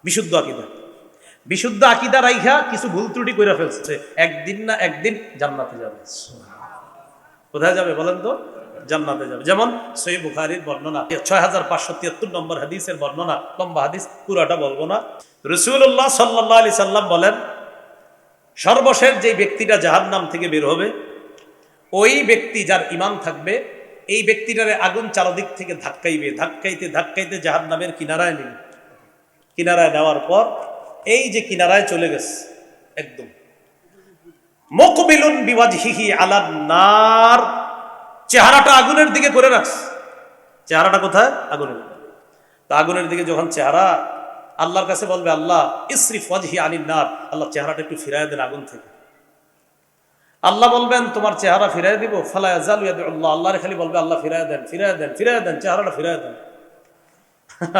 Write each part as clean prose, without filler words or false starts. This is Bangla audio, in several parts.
বিশুদ্ধ আকীদা। বিশুদ্ধ আকীদা রাইখা কিছু ভুল ত্রুটি করে ফেলছে, একদিন না একদিন জান্নাতে যাবে। কোথায় যাবে বলেন তো? জান্নাতে যাবে। যেমন সহিহ বুখারীর বর্ণনা 6573 নম্বর হাদিসের বর্ণনা, লম্বা হাদিস, পুরাটা বলবো না। রাসূলুল্লাহ সাল্লাল্লাহু আলাইহি সাল্লাম বলেন, সর্বশেষ যে ব্যক্তিটা জাহান্নাম থেকে বের হবে, ওই ব্যক্তি যার ঈমান থাকবে, এই ব্যক্তিটারে আগুন চারদিক থেকে ধাক্কাইবে, ধাক্কাইতে ধাক্কাইতে জাহান্নামের কিনারায় নেবে। কিনারায় নেওয়ার পর এই যে কিনারায় চলে গেছে, একদম মুকবিলুন বিওয়াজহিহি আলান নার, চেহারাটা আগুনের দিকে করে রাখছে। চেহারাটা কোথায়? আগুনের। তো আগুনের দিকে যখন চেহারা, আল্লাহর কাছে বলবে, আল্লাহ ইসরিফ ওয়াজহি আনিন নার, আল্লাহ চেহারাটা একটু ফিরায় দেন আগুন থেকে। আল্লাহ বলবেন তোমার চেহারা ফিরাই দিব, ফালা ইয়াজালু ইয়াদুল্লাহ, আল্লাহর খালি বলবে আল্লাহ ফিরায় দেন, ফিরায় দেন, ফিরায় দেন, চেহারাটা ফিরায় দেন।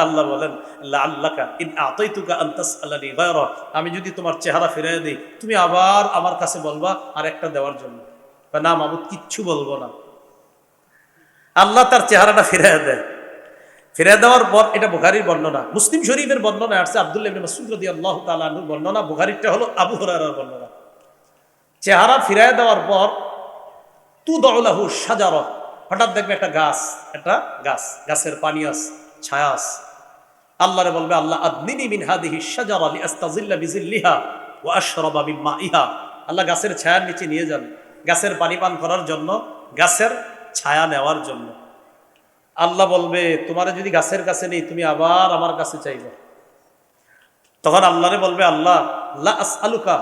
আল্লাহ বলেন, লাআল্লাকা ইন আতাইতুকা আন তাসআলানি গায়রা, আমি যদি তোমার চেহারা ফিরায় দেই, তুমি আবার আমার কাছে বলবা আরেকটা দেওয়ার জন্য। না মাবুদ, কিচ্ছু বলবো না। আল্লাহ তার চেহারাটা ফিরায় দেয়। ফিরায় দেওয়ার পর, এটা বুখারীর বর্ণনা, মুসলিম শরীফের বর্ণনা আসছে আব্দুল্লাহ ইবনে মাসউদ রাদিয়াল্লাহু তাআলা আনহুর বর্ণনা, বুখারীরটা হলো আবু হুরায়রার বর্ণনা। চেহারা ফিরায় দেওয়ার পর তুদউ লাহু শাজারা, হঠাৎ দেখবে একটা গাছ, গাছের পানি আছে, ছায়া আছে। আল্লাহরে বলবে, আল্লাহ আদনিনি মিন হাদিহি শাজারা লিআস্তাযিল্লা বিযিল্লিহা ওয়া আশরাবা মিন মাইহা, আল্লাহ গাছের ছায়ার নিচে নিয়ে যান, গাছের পানি পান করার জন্য, গাছের ছায়া নেওয়ার জন্য। আল্লাহ বলবে, তোমারে যদি গাছের কাছে নেই, তুমি আবার আমার কাছে চাইবে। তখন আল্লাহরে বলবে, আল্লাহ লা আসআলুকা,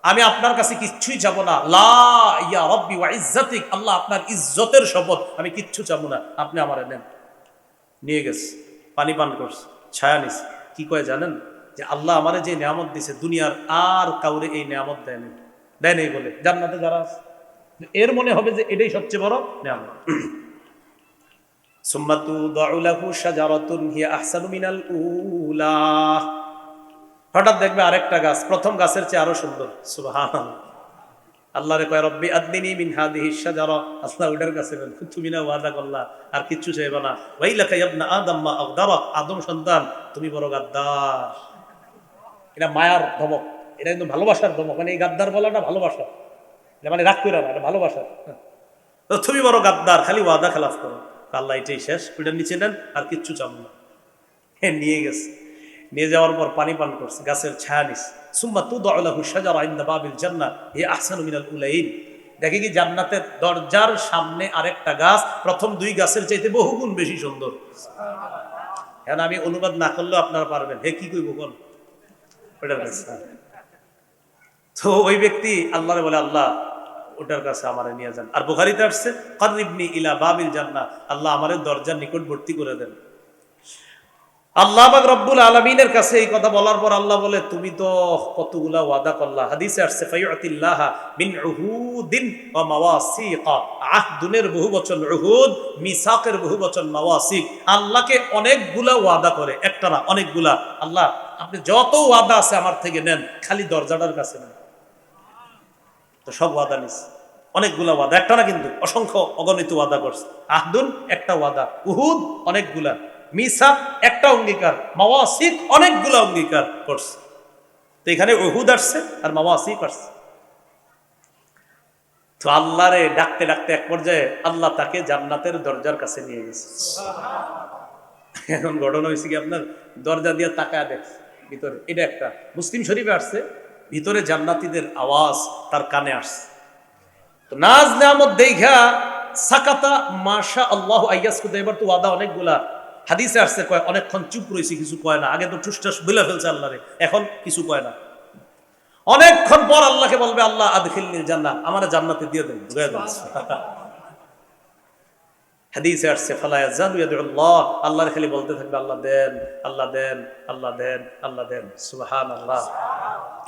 আমি আপনার কাছে কিচ্ছুই চাবো না, লা ইয়া রাব্বি ওয়া ইজ্জাতিক, আল্লাহ আপনার ইজ্জতের শপথ, আমি কিচ্ছু চাবো না, আপনি আমারে নেন। নিয়ে গেছে, পানি পান করছে, ছায়া নিছে। কি কয় জানেন? যে আল্লাহ আমারে যে নিয়ামত দিছে, দুনিয়ার আর কাউরে এই নিয়ামত দেয় নেই বলে জান্নাতে যারা আছে, এর মনে হবে যে এটাই সবচেয়ে বড় নিয়ামত। সুম্মা তুদউ লাহু শাজারাতুন হিয়া আহসানু মিনাল উলা, হঠাৎ দেখবে আরেকটা গাছ, প্রথম গাছের চেয়ে আরো সুন্দর। সুবহানাল্লাহ। আল্লাহরে কয়, রব্বি আদনিনি মিন হাদিহি শাজারা, আল্লাহ ওটার কাছে বলেন, তুমি না ওয়াদা করলা আর কিচ্ছু চাইবা না, ওয়াইলাকা ইবনা আদম মা আগদারাক, আদম সন্তান তুমি বড় গাদ্দার। এটা মায়ার ধমক, এটা কিন্তু ভালোবাসার ধমক। মানে এই গাদ্দার বলাটা ভালোবাসা, এটা মানে রাগ করে না, এটা ভালোবাসা। তো তুমি বড় গাদ্দার, খালি ওয়াদা খেলাফ করো। আল্লাহ এটাই শেষ, ওইটার নিচে নেন, আর কিচ্ছু চাবো না। নিয়ে গেছে, নিয়ে যাওয়ার পর পানি পান করছে, গাছের ছায়া নিছে। সুম্মা তুদউ লাহু শাজারা ইনদা বাবিল জান্নাহ হিয়া আহসানু মিনাল উলাইন, দেখে কি জান্নাতের দরজার সামনে আরেকটা গাছ, প্রথম দুই গাছের চাইতে বহুগুণ বেশি সুন্দর। এখন আমি অনুবাদ না করলেও আপনারা পারবেন, হে কি কইব কোন ওটার কাছে। তো ওই ব্যক্তি আল্লাহরে বলে, আল্লাহ ওটার কাছে আমারে নিয়ে যান। আর বুখারীতে আসছে, কাররিবনি ইলা বাবিল জান্নাহ, আল্লাহ আমারে দরজার নিকটবর্তী করে দেন। আল্লাহ পাক রব্বুল আলামিনের কাছে এই কথা বলার পর আল্লাহ বলে, তুমি তো কতগুলা ওয়াদা করলা। হাদিসে আসছে, ফায়ুতিল্লাহ মিন উহুদিন ওয়া মাওয়াসিকা, আহদুনের বহুবচন উহুদ, মিসাকের বহুবচন মাওয়াসিক। আল্লাহকে অনেকগুলা ওয়াদা করে, একটা না অনেকগুলা। আল্লাহ আপনি যত ওয়াদা আছে আমার থেকে নেন, খালি দরজাটার কাছে নেন। তো সব ওয়াদা নিস, অনেকগুলা ওয়াদা, একটা না কিন্তু অসংখ্য অগণিত ওয়াদা করছে। আহদুন একটা ওয়াদা, উহুদ অনেকগুলা, মিসাক একটা অঙ্গীকার, মাওয়াসিক অনেকগুলো অঙ্গীকার করছে। তো এখানে উহুদ আসছে আর মাওয়াসিক আসছে। তো আল্লাহরে ডাকতে ডাকতে এক পর্যায়ে আল্লাহ তাকে জান্নাতের দরজার কাছে নিয়ে গেছে। এখন ঘটনা হয়েছে কি, আপনার দরজা দিয়ে তাকায় দেখছে ভিতরে, এটা একটা মুসলিম শরীফে আসছে, ভিতরে জান্নাতীদের আওয়াজ তার কানে আসছে। তো নাজ নেয়ামত দেখা সাকাতা মাশা আল্লাহ আইয়াসকুদা, এবার তো ওয়াদা অনেকগুলা। হাদিসে আসছে, কয় অনেকক্ষণ চুপ রয়েছে, কিছু কয় না। আগে তো ঠুসঠাস বলে ফেলছে আল্লাহরে, এখন কিছু কয় না। অনেকক্ষণ পর আল্লাহকে বলবে, আল্লাহ আদখিলনিল জান্নাহ, আমারে জান্নাতে দিয়ে দেন, ঢুকায় দেন। হাদিসে আসছে, ফালা ইয়াজালু ইয়াদুল্লাহ, আল্লাহর খালি বলতে থাকবে, আল্লাহ দেন, আল্লাহ দেন, আল্লাহ দেন, আল্লাহ দেন। সুবহানাল্লাহ।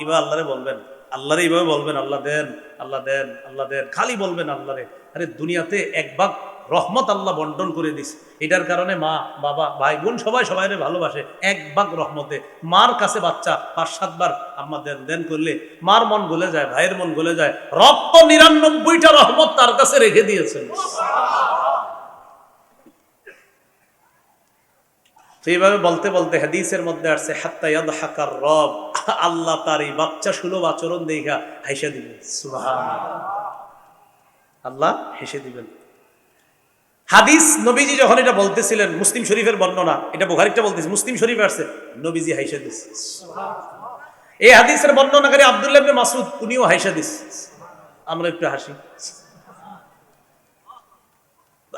এবার আল্লাহরে বলবেন, আল্লাহরে এইভাবে বলবেন, আল্লাহ দেন, আল্লাহ দেন, আল্লাহ দেন, খালি বলবেন আল্লাহরে। আরে দুনিয়াতে এক ভাগ রহমত আল্লাহ বন্টন করে দিস, এটার কারণে মা বাবা ভাই বোন সবাই সবাই ভালোবাসে। এক ভাগ রহমতে মার কাছে বাচ্চা 5-7 বার আম্মা দেন দেন করলে মার মন গলে যায়, ভাইয়ের মন গলে যায়। রব তো 99টা রহমত তার কাছে রেখে দিয়েছেন। তো তো এইভাবে বলতে বলতে হাদিসের মধ্যে আসছে হাত্তা ইয়াদহাকার রব, আল্লাহ তার এই বাচ্চা সুলভ আচরণ দেখা হাসে দিবেন। সুবহানাল্লাহ, আল্লাহ হেসে দিবেন। হাদিস নবীজি যখন এটা বলতেছিলেন, মুসলিম শরীফের বর্ণনা, এটা বুখারীটা বলতেছে, মুসলিম শরীফে আছে নবীজি হাসে দিছে। এই হাদিসের বর্ণনাকারী আব্দুল্লাহ ইবনে মাসউদ, উনিও হাসে দিছে। আমরা একটু হাসি।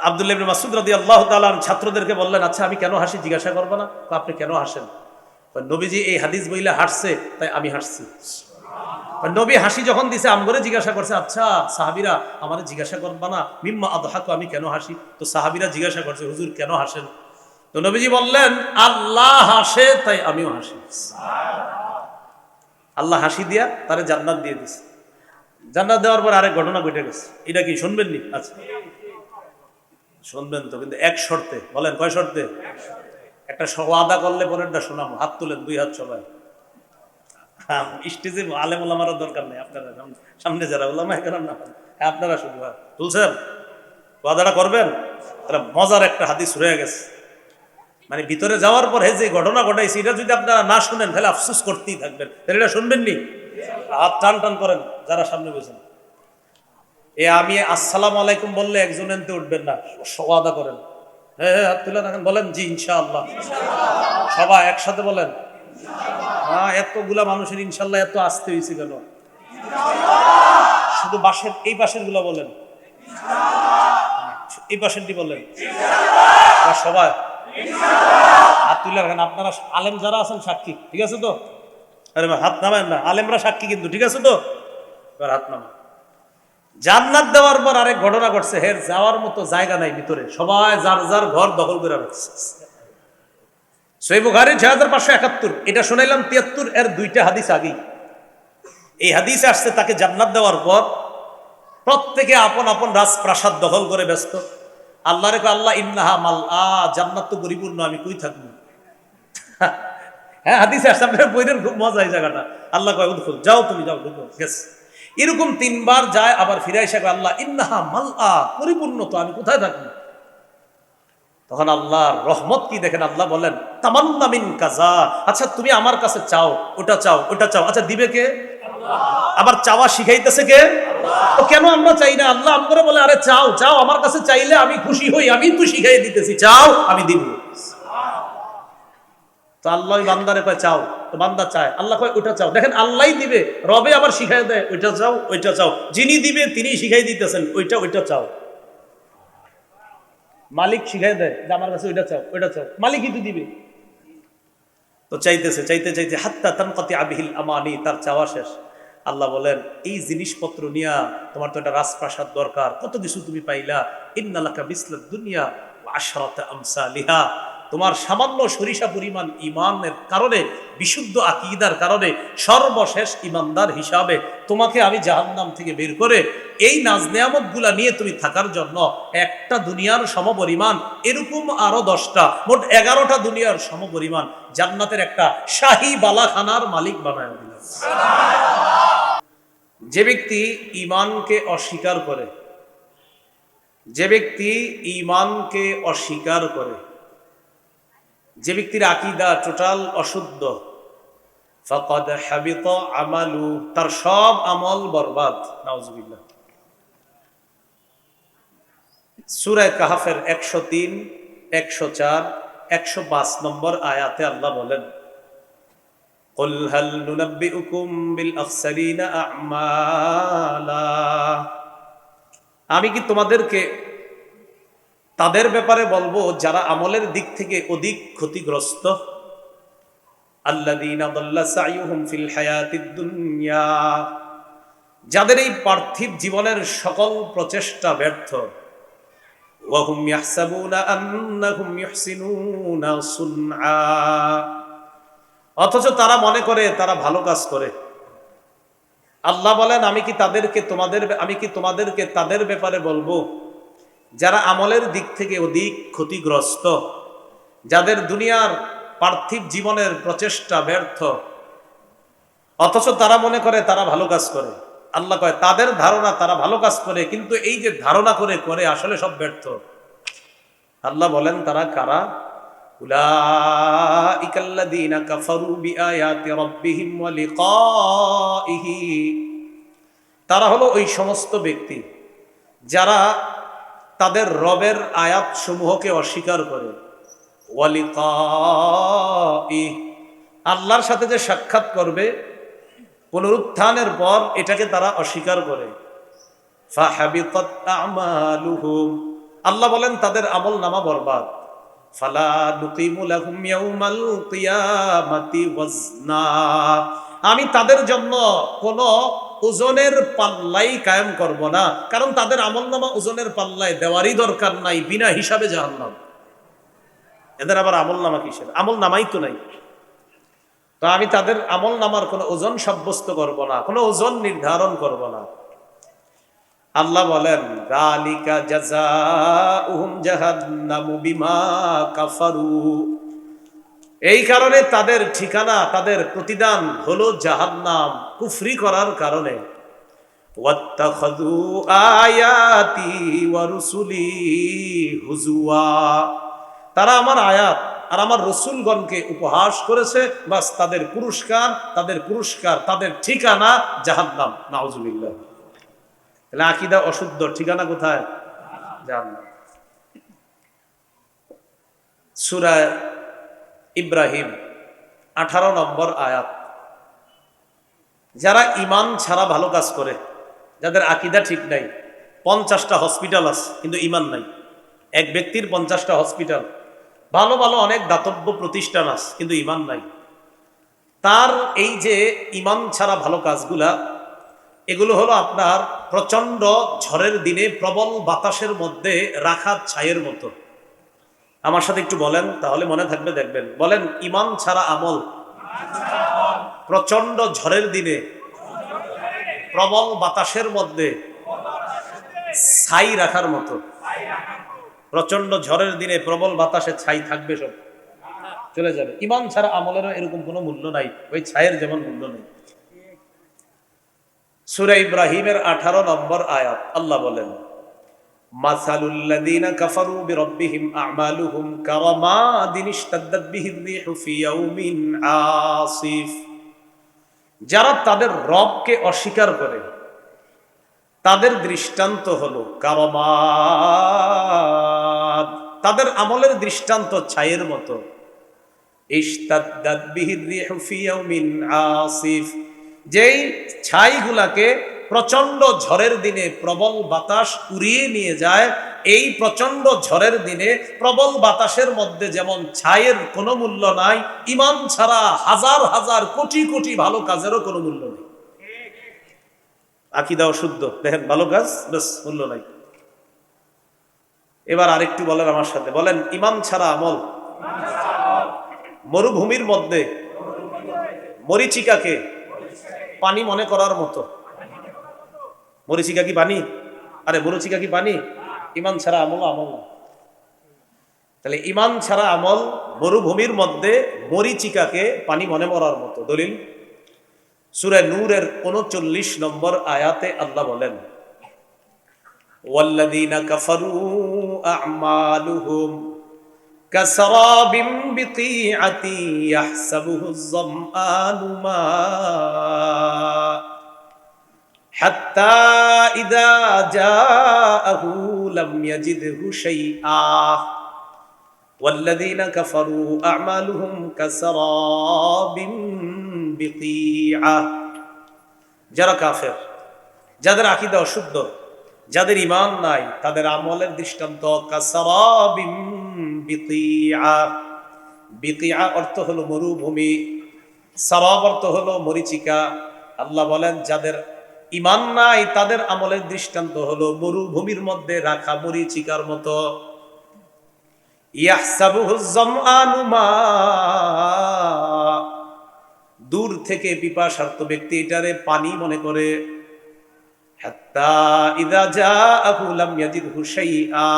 আব্দুল্লাহ ইবনে মাসউদ রাদিয়াল্লাহু তাআলা ছাত্রদেরকে বললেন, আচ্ছা আমি কেন হাসি জিজ্ঞাসা করবো না? আপনি কেন হাসেন? নবীজি এই হাদিস বইলে হাসছে তাই আমি হাসছি। নবী হাসি যখন দিছে আমগরে জিজ্ঞাসা করছে, আচ্ছা সাহাবীরা আমারে জিজ্ঞাসা করবা না মিম্মা আদহাকু, আমি কেন হাসি? তো সাহাবীরা জিজ্ঞাসা করছে, হুজুর কেন হাসেন? তো নবীজি বললেন, আল্লাহ হাসে তাই আমিও হাসি। আল্লাহ হাসি দিয়া তারে জান্নাত দিয়ে দিছে। জান্নাত দেওয়ার পর আরেক ঘটনা ঘটে গেছে। এটা কি শুনবেন নি? আচ্ছা শুনবেন তো, কিন্তু এক শর্তে। বলেন কয় শর্তে? একটা ওয়াদা করলে পরেরটা শোনাবো। হাত তুলেন, দুই হাত সবাই। স্টেজে আলেম ওলামারও দরকার নেই, আপনারা সামনে যারা ওলামা কেরাম না, আপনারা শুধু তুলছেন, ওয়াদাটা করবেন। তাহলে মজার একটা হাদিস রয়ে গেছে, মানে ভিতরে যাওয়ার পর যে ঘটনা ঘটাইছে এটা যদি আপনারা না শুনেন তাহলে আফসোস করতেই থাকবেন। তাহলে এটা শুনবেন নি? হাত টান টান করেন যারা সামনে বসেন। আমি আসসালামু আলাইকুম বললে একজন এনতে উঠবেন না, ওয়াদা করেন। হ্যাঁ হাত তুলে রাখেন, বলেন জি ইনশাআল্লাহ। সবাই একসাথে বলেন। এতগুলা মানুষের ইনশাল্লাহ এত আসতে হয়েছে কেন? শুধু বাসের এই পাশের গুলা বলেন, এই পাশেরটি বলেন। সবাই হাত তুলে রাখেন। আপনারা আলেম যারা আছেন সাক্ষী, ঠিক আছে তো? আরে হাত নামেন না, আলেমরা সাক্ষী কিন্তু, ঠিক আছে তো? এবার হাত নামান। জান্নাত দেওয়ার পর আরেক ঘটনা ঘটছে, হের যাওয়ার মতো জায়গা নাই ভিতরে, সবাই যার যার ঘর দখল করে রাখছে। সহিহ বুখারী 6571, এটা শুনাইলাম 73, এর দুইটা হাদিস আগেই। এই হাদিসে আসছে তাকে জান্নাত দেওয়ার পর প্রত্যেকে আপন আপন রাজপ্রাসাদ দখল করে ব্যস্ত। আল্লাহ রেখে, আল্লাহ ইন্নাহা মালআ, জান্নাত তো পরিপূর্ণ, আমি কই থাকবো? হ্যাঁ হাদিসে আসছে, আপনার বইয়ের খুব মজা এই জায়গাটা। আল্লাহ কয় উদখুল, যাও তুমি যাও, ঢুকো, গেছে। এরকম তিনবার যায়, আবার ফিরে এসে কয় আল্লাহ ইন্নাহা মালআ, পরিপূর্ণ তো, আমি কোথায় থাকবো? তখন আল্লাহর রহমত কি দেখেন, আল্লাহ বলেন তামান্না মিন কাযা, আচ্ছা তুমি আমার কাছে চাও, ওটা চাও, ওটা চাও, আচ্ছা দিবে কে? আবার চাওয়া শিখাইতেছে কে? তো কেন আমরা চাই না? আল্লাহ আমরে বলে, আরে চাও চাও, আমার কাছে চাইলে আমি খুশি হই, আমি তো শিখাই দিতেছি, চাও আমি দিব। তো আল্লাহ বান্দারে কয় চাও, তো বান্দা চায়, আল্লাহ কয় ওটা চাও। দেখেন আল্লাহই দিবে, রবে আবার শিখাই দেয়, ওইটা চাও ওইটা চাও। যিনি দিবে তিনি শিখাই দিতেছেন, ওইটা ওইটা চাও। মালিক শিখাই দেয় যে আমার কাছে ওইটা চাও ওইটা চাও, মালিকই তো দিবে। তো চাইতেছে চাইতে চাইতে হাত্তা তানকাতি আবিহিল আমানি, তার চাওয়া শেষ। আল্লাহ বলেন, এই জিনিসপত্র নিয়া তোমার তো একটা রাজপ্রাসাদ দরকার, কত কিছু তুমি পাইলা। ইন্নালাকা বিসলাদ দুনিয়া ওয়া আশরাতা আমসালিহা, তোমার সামান্য সরিষা পরিমাণ ইমানের কারণে, বিশুদ্ধ আকীদার কারণে, সর্বশেষ ইমানদার হিসাবে তোমাকে আমি জাহান্নাম থেকে বের করে এই নাজ নেয়ামতগুলা নিয়ে তুমি থাকার জন্য একটা দুনিয়ার সমপরিমাণ, এরকম আরো 10টা, মোট 11টা দুনিয়ার সমপরিমাণ জান্নাতের একটা শাহী বালাখানার মালিক বানায় দিলাম। যে ব্যক্তি ঈমানকে অস্বীকার করে, যে ব্যক্তি ঈমানকে অস্বীকার করে, যে ব্যক্তির আকীদা টোটাল অশুদ্ধ, ফাকাদ হাবিতা আমালু, তার সব আমল বরবাদ। নাউজুবিল্লাহ। সূরা কাহফের 103, 104, 105 নম্বর আয়াতে আল্লাহ বলেন, কুল হাল নুনাব্বিউকুম বিল আখসারিনা আমালা, আমি কি তোমাদেরকে তাদের ব্যাপারে বলবো যারা আমলের দিক থেকে অধিক ক্ষতিগ্রস্ত? আল্লাযীনা দাল্লা সাইয়ুহুম ফিল হায়াতিদ দুনিয়া, যাদের এই পার্থিব জীবনের সকল প্রচেষ্টা ব্যর্থ। ওয়া হুম ইয়াহসাবুনা আন্নাহুম ইহসিনুনা সুনআ, অথচ তারা মনে করে তারা ভালো কাজ করে। আল্লাহ বলেন, আমি কি তোমাদেরকে তাদের ব্যাপারে বলবো যারা আমলের দিক থেকে অধিক ক্ষতিগ্রস্ত, যাদের দুনিয়ার পার্থিব জীবনের প্রচেষ্টা ব্যর্থ, অথচ তারা মনে করে তারা ভালো কাজ করে। আল্লাহ কয় তাদের ধারণা তারা ভালো কাজ করে, কিন্তু এই যে ধারণা করে করে আসলে সব ব্যর্থ। আল্লাহ বলেন তারা কারা? উলাইকাল্লাযীনা কাফারু বিআয়াতি রাব্বিহিম ওয়া লিকাইহি, তারা হলো ওই সমস্ত ব্যক্তি যারা তাদের রবের আয়াত সমূহকে অস্বীকার করে, ওয়া লিকাইহি, আল্লাহর সাথে যে সাক্ষাৎ করবে পুনরুত্থানের পর এটাকে তারা অস্বীকার করে। ফাহাবিতাত আমালুহুম, আল্লাহ বলেন তাদের আমল নামা বরবাদ। ফালা নুকিমু লাহুম ইয়াউমাল কিয়ামাতি ওয়াজনা, আমি তাদের জন্য কোনো ওজনের পাল্লাই কায়েম করব না, কারণ তাদের আমল নামা ওজনের পাল্লায় দেওয়ারই দরকার নাই, বিনা হিসাবে জাহান্নাম। এদের আবার আমল নামা কিসের? আমল নামাই তো নাই। তো আমি তাদের আমল নামার কোনো ওজন সাব্যস্ত করব না, কোনো ওজন নির্ধারণ করব না। আল্লাহ বলেন যালিকা জাযাউহুম জাহান্নামু বিমা কাফারু, এই কারণে তাদের ঠিকানা, তাদের প্রতিদান হলো জাহান্নাম, কুফরি করার কারণে। ওয়াত্তাখাযু আয়াতি ওয়া রুসুলি হুজুয়া, তারা আমার আয়াত আর আমার রসুলগণকে উপহাস করেছে, বাস তাদের পুরস্কার, তাদের ঠিকানা জাহান্নাম। নাউজুবিল্লাহ। তাহলে আকীদা অশুদ্ধ, ঠিকানা কোথায়? জাহান্নাম। সূরা ইব্রাহিম 18 নম্বর আয়াত। যারা ঈমান ছাড়া ভালো কাজ করে, যাদের আকীদা ঠিক নাই, 50টা হসপিটাল আছে কিন্তু ঈমান নাই। এক ব্যক্তির 50টা হসপিটাল, ভালো ভালো অনেক দাতব্য প্রতিষ্ঠান আছে কিন্তু ঈমান নাই। তার এই যে ঈমান ছাড়া ভালো কাজগুলা, এগুলো হলো আপনার প্রচন্ড ঝড়ের দিনে প্রবল বাতাসের মধ্যে রাখা ছাইয়ের মতো। আমার সাথে একটু বলেন, তাহলে মনে থাকবে, দেখবেন। বলেন, ঈমান ছাড়া আমল প্রচন্ড ঝড়ের দিনে প্রবল বাতাসের মধ্যে ছাই রাখার মতো। প্রচন্ড ঝড়ের দিনে প্রবল বাতাসে ছাই থাকবে, সব চলে যাবে। ঈমান ছাড়া আমলেরও এরকম কোনো মূল্য নাই, ওই ছাইয়ের যেমন মূল্য নেই। সূরা ইব্রাহিমের 18 নম্বর আয়াত, আল্লাহ বলেন মাসালুল্লাযীনা কাফারু বিরাব্বিহিম আ'মালুহুম কারামাদিন ইশতাদ্দাত বিহির রিহু ফি ইয়াউমিন আসিফ, যারা তাদের রবকে অস্বীকার করে তাদের দৃষ্টান্ত হলো কারামাদ, তাদের আমলের দৃষ্টান্ত ছাইয়ের মতো। ইশতাদ্দাত বিহির রিহু ফি ইয়াউমিন আসিফ, যেই ছাইগুলাকে প্রচন্ড ঝড়ের দিনে প্রবল বাতাস উড়িয়ে নিয়ে যায়, এই প্রচন্ড ঝড়ের দিনে প্রবল বাতাসের মধ্যে যেমন ছাইয়ের কোনো মূল্য নাই, ঈমান ছাড়া হাজার হাজার কোটি কোটি ভালো কাজেরও কোনো মূল্য নেই। আকীদা অশুদ্ধ, দেখেন, ভালো কাজ বাস মূল্য নাই। এবার আরেকটু বলেন আমার সাথে, বলেন ঈমান ছাড়া আমল মরুভূমির মধ্যে মরিচিকাকে পানি মনে করার মতো। মরিচিকা কি পানি? আরে মরিচিকা কি পানি? ঈমান ছাড়া আমল আমল না। তাহলে ঈমান ছাড়া আমল মরুভূমির মধ্যে মরিচিকাকে পানি মনে করার মতো। দলিল সূরা নূরের 39 নম্বর আয়াতে আল্লাহ বলেন ওয়াল্লাযীনা কাফারু আ'মালুহুম কাসারাবিম বিকিআতি ইয়াহসাবুহুজ যামআনু মা হাত্তা ইযা জাআহু লাম ইয়াজিদহু শাইআ ওয়াল্লাযীনা কাফারু আ'মালুহুম কাসারাবিম বিকিআ, যারা কাফের, যাদের আকীদা অশুদ্ধ, যাদের ঈমান নাই, তাদের আমলের দৃষ্টান্ত কাসারাবিম বিকিআ। বিকিআ অর্থ হলো মরুভূমি, সারাব অর্থ হলো মরিচিকা। আল্লাহ বলেন যাদের ঈমান নাই তাদের আমলের দৃষ্টান্ত হলো মরুভূমির মধ্যে রাখা মরিচিকার মতো। ইয়াহসাবুহুজ যামআনু মা, দূর থেকে পিপাসার্ত ব্যক্তি এটারে পানি মনে করে। হাত্তা ইযা জাআহু লাম ইয়াজিদহু শাইআ,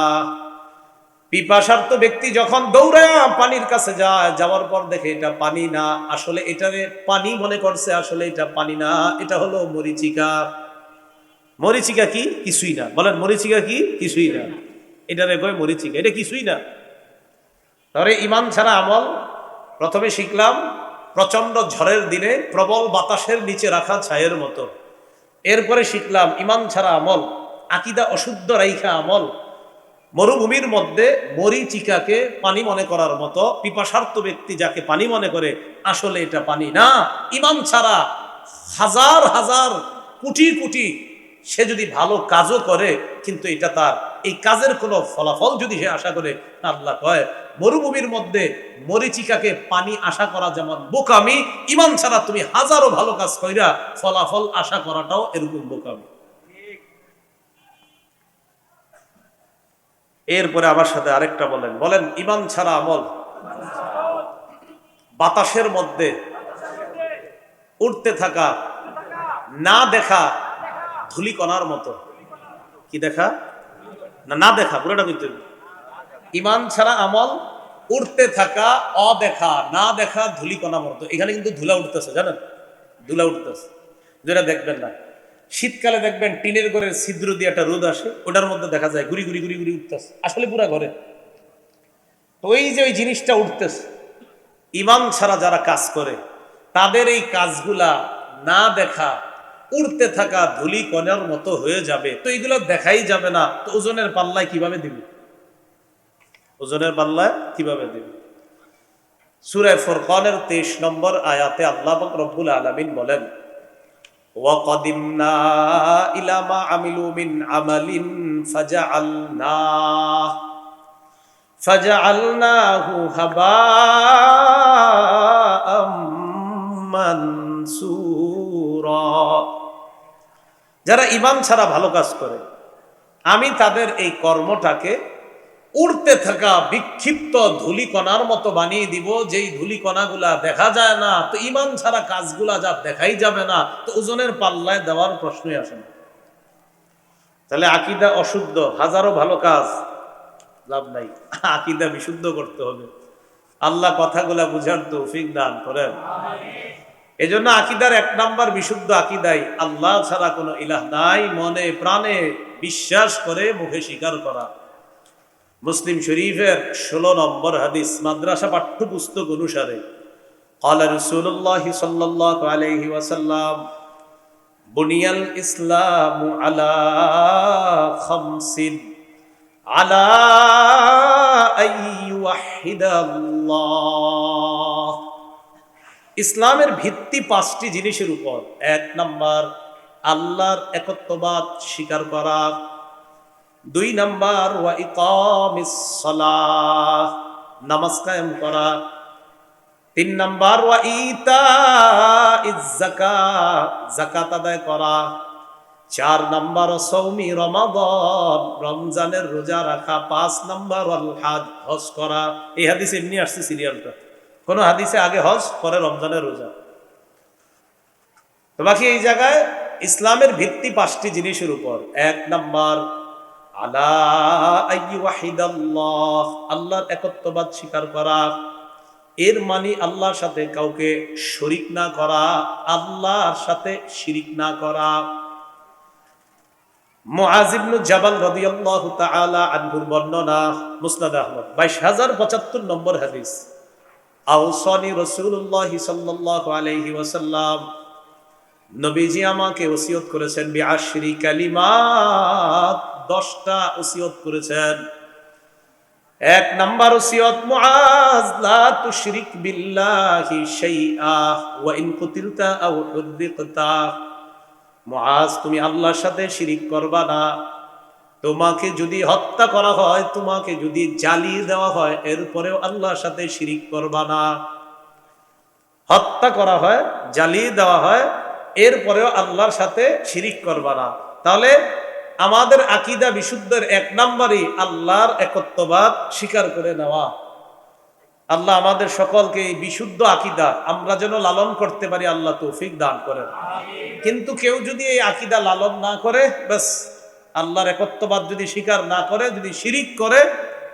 পিপাসার্ত ব্যক্তি যখন দৌড়ায় পানির কাছে যায়, যাওয়ার পর দেখে এটা পানি না, আসলে এটারে পানি মনে করছে, আসলে এটা পানি না, এটা হলো মরিচিকা। মরিচিকা কি? কিছুই না। বলেন মরিচিকা কি? কিছুই না। এটারে কয় মরিচিকা, এটা কিছুই না। তাহলে ইমান ছাড়া আমল প্রথমে শিখলাম প্রচন্ড ঝড়ের দিনে প্রবল বাতাসের নিচে রাখা ছায়ের মতো। এরপরে শিখলাম ইমান ছাড়া আমল, আকীদা অশুদ্ধ রাইখা আমল মরুভূমির মধ্যে মরীচিকাকে পানি মনে করার মতো। পিপাসার্ত ব্যক্তি যাকে পানি মনে করে, আসলে এটা পানি না। ইমান ছাড়া হাজার হাজার কোটি কোটি সে যদি ভালো কাজও করে, কিন্তু এটা তার এই কাজের কোনো ফলাফল যদি সে আশা করে, আল্লাহ কয় মরুভূমির মধ্যে মরীচিকাকে পানি আশা করা যেমন বোকামি, ইমান ছাড়া তুমি হাজারো ভালো কাজ কইরা ফলাফল আশা করাটাও এরকম বোকামি। এরপরে আমার সাথে আরেকটা বলেন, বলেন ইমান ছাড়া আমল বাতাসের মধ্যে উড়তে থাকা না দেখা ধূলিকণার মতো। কি দেখা না, না দেখা, পুরোটা কিন্তু ইমান ছাড়া আমল উড়তে থাকা অদেখা না দেখা ধূলিকণার মতো। এখানে কিন্তু ধুলা উঠতেছে, জানেন, ধুলা উঠতেছে, যেটা দেখবেন না। শীতকালে দেখবেন টিনের ঘরের ছিদ্র দিয়ে একটা রোদ আসে, ওটার মধ্যে দেখা যায় ঘুরি ঘুরি ঘুরি ঘুরি উঠতেছে, আসলে পুরা ঘরে। তো ওই যে ওই জিনিসটা উঠতেছে, ইমান ছাড়া যারা কাজ করে তাদের এই কাজগুলা না দেখা উড়তে থাকা ধুলি কণার মতো হয়ে যাবে। তো এইগুলো দেখাই যাবে না, তো ওজনের পাল্লায় কিভাবে দিবে? ওজনের পাল্লায় কিভাবে দিবে? সূরা ফুরকানের 23 নম্বর আয়াতে আল্লাহ পাক রব্বুল আলামিন বলেন, ওয়াকাদিমনা ইলা মা আমিলু মিন আমালিন ফাজআলনাহু হাবাআম মানসুরা। যারা ঈমান ছাড়া ভালো কাজ করে, আমি তাদের এই কর্মটাকে উড়তে থাকা বিক্ষিপ্ত ধূলিকণার মতো বানিয়ে দিব, যেই ধূলিকণাগুলা দেখা যায় না। তো ঈমান ছাড়া কাজগুলা যা দেখাই যাবে না, তো ওজনের পাল্লায় দেওয়ার প্রশ্নই আসে না। তাহলে আকীদা অশুদ্ধ, হাজারো ভালো কাজ লাভ নাই, আকীদা বিশুদ্ধ করতে হবে। আল্লাহ কথাগুলা বুঝার তৌফিক দান করেন। এজন্য আকীদার 1 নাম্বার বিশুদ্ধ আকীদাই আল্লাহ ছাড়া কোনো ইলাহ নাই, মনে প্রাণে বিশ্বাস করে মুখে স্বীকার করা। মুসলিম শরীফের 16 নম্বর হাদিস, মাদ্রাসা পাঠ্যপুস্তক অনুসারে, ক্বালা রাসূলুল্লাহ সাল্লাল্লাহু আলাইহি ওয়াসাল্লাম, বুনিয়াল ইসলামু আলা খামসিন, আলা আইয়ুহিদাল্লাহ। ইসলামের ভিত্তি 5টি জিনিসের উপর। 1 নাম্বার আল্লাহর একত্ববাদ স্বীকার করা। 2 নাম্বার ওয়া ইকামিস সালাহ, নামাজ কায়েম করা। 3 নাম্বার ওয়া ইতাইজ যাকাত, যাকাত আদায় করা। 4 নাম্বার সৌমি রমাদান, রমজানের রোজা রাখা। 5 নাম্বার আল হজ, হজ করা। এই হাদিসে এমনি আসছে সিরিয়ালটা, কোন হাদিসে আগে হজ পরে রমজানের রোজা। তো বাকি এই জায়গায় ইসলামের ভিত্তি 5টি জিনিসের উপর। 1 নাম্বার আলা আইয়ুহিদাল্লাহ, আল্লাহর একত্ববাদ স্বীকার করা। এর মানে আল্লাহর সাথে কাউকে শরীক না করা, আল্লাহর সাথে শিরিক না করা। মুআয ইবনে জাবাল রাদিয়াল্লাহু তাআলা আনহুর বর্ণনা, মুসনাদ আহমদ 22075 নম্বর হাদিস, আওসানি রাসূলুল্লাহ সাল্লাল্লাহু আলাইহি ওয়াসাল্লাম, নবীজি আমাকে ওসিয়ত করেছেন বিআশরি কালিমাত, 10টা ওসিয়ত করেছেন। 1 নাম্বার ওসিয়ত, মুআয লা তুশরিক বিল্লাহি শাইআ ওয়া ইন কুতিলতা আও হুযিকতা। মুআয, তুমি আল্লাহর সাথে শিরিক করবা না। তোমাকে যদি হত্যা করা হয়, তোমাকে যদি জ্বালিয়ে দেওয়া হয়, এরপরেও আল্লাহর সাথে শিরিক করবা না। হত্যা করা হয়, জ্বালিয়ে দেওয়া হয়, এরপরেও আল্লাহর সাথে শিরিক করবা না। তাহলে আমাদের আকীদা বিশুদ্ধের 1 নাম্বারই আল্লাহর একত্ববাদ স্বীকার করে নেওয়া। আল্লাহ আমাদের সকলকে এই বিশুদ্ধ আকীদা আমরা যেন লালন করতে পারি, আল্লাহ তৌফিক দান করেন। কিন্তু কেউ যদি এই আকীদা লালন না করে, বাস আল্লাহর একত্ববাদ যদি স্বীকার না করে, যদি শিরিক করে,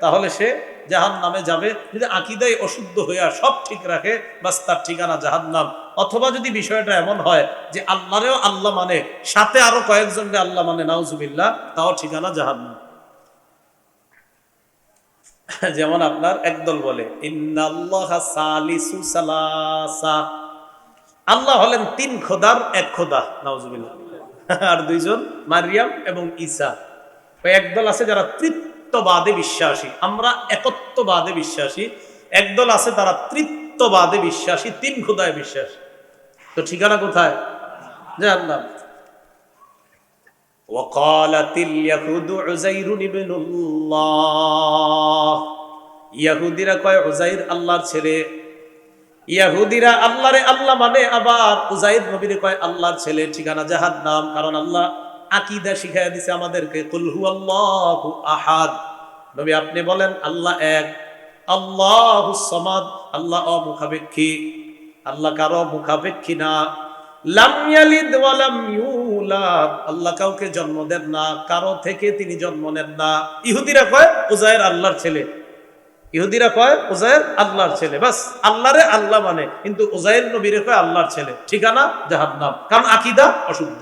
তাহলে সে জাহান্নামে যাবে। যদি আকীদাই অশুদ্ধ হইয়া সব ঠিক রাখে, বাস তার ঠিকানা জাহান্নাম। অথবা যদি বিষয়টা এমন হয় যে আল্লাহরেও আল্লাহ মানে, সাথে আরো কয়েকজনকে আল্লাহ মানে, নাউজুবিল্লাহ, তাও ঠিকানা জাহান্নাম। যেমন আপনার একদল বলে ইন্নাল্লাহা সালিসু সালাসা, আল্লাহ হলেন তিন খোদার এক খোদা, নাউজুবিল্লাহ। আর দুইজন মারিয়াম এবং ঈসা। ওই একদল আছে যারা তৃত্ববাদে বিশ্বাসী, আমরা একত্ববাদে বিশ্বাসী। একদল আছে তারা তৃত্ববাদে বিশ্বাসী, তিন খোদায় বিশ্বাসী। তো ঠিকানা কোথায়? জাহান্নাম। ওয়াকালাতিল ইয়াহুদু উযাইরুন ইবনুল্লাহ, ইহুদিরা কয় উযাইর আল্লাহর ছেলে। ইহুদিরা আল্লাহরে আল্লাহ মানে, আবার উযাইর নবীরে কয় আল্লাহর ছেলে। ঠিকানা জাহান্নাম। কারণ আল্লাহ আকীদা শিখাইয়া দিছে আমাদেরকে, কুল হুয়াল্লাহু আহাদ। নবী আপনি বলেন আল্লাহ এক, আল্লাহুস সামাদ, আল্লাহ অমুখাপেক্ষী, আল্লাহ কারো মুখাপেক্ষী না। লাম ইয়ালিদ ওয়া লাম ইউলাদ, আল্লাহ কাউকে জন্ম দেন না, কারো থেকে তিনি জন্ম নেন না। ইহুদিরা কয় উযাইর আল্লাহর ছেলে, ইহুদিরা কয় উযাইর আল্লাহর ছেলে। বাস আল্লাহরে আল্লাহ মানে, কিন্তু উযাইর নবীরে কয় আল্লাহর ছেলে। ঠিকানা জাহান্নাম, কারণ আকীদা অশুদ্ধ।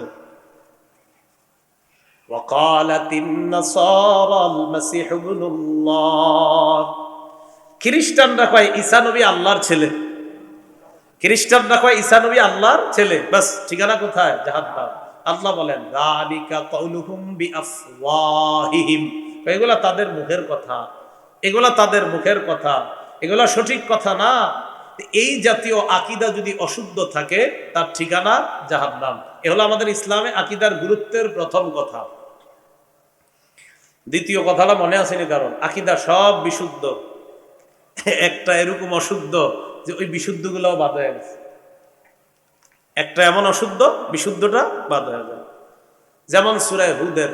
ওয়াকালাতিন নাসারাল মাসীহ ইবনুল্লাহ, খ্রিস্টানরা কয় ঈসা নবী আল্লাহর ছেলে। খ্রিস্টানরা কয় ঈসা নবী আল্লাহর ছেলে। বাস ঠিকানা কোথায়? জাহান্নাম। আল্লাহ বলেন যালিকা কাউলুহুম বিআফওয়াহিহিম, এগুলা তাদের মুখের কথা, এগুলা তাদের মুখের কথা, এগুলা সঠিক কথা না। এই জাতীয় আকীদা যদি অশুদ্ধ থাকে তার ঠিকানা জাহান্নাম। এ হলো আমাদের ইসলামে আকীদার গুরুত্বের প্রথম কথা। দ্বিতীয় কথাটা মনে আসেনি, কারণ আকীদা সব বিশুদ্ধ, একটা এরকম অশুদ্ধ যে ওই বিশুদ্ধগুলোও বাদ হয়ে গেছে। একটা এমন অশুদ্ধ, বিশুদ্ধটা বাদ হয়ে যায়। যেমন সূরা হুদের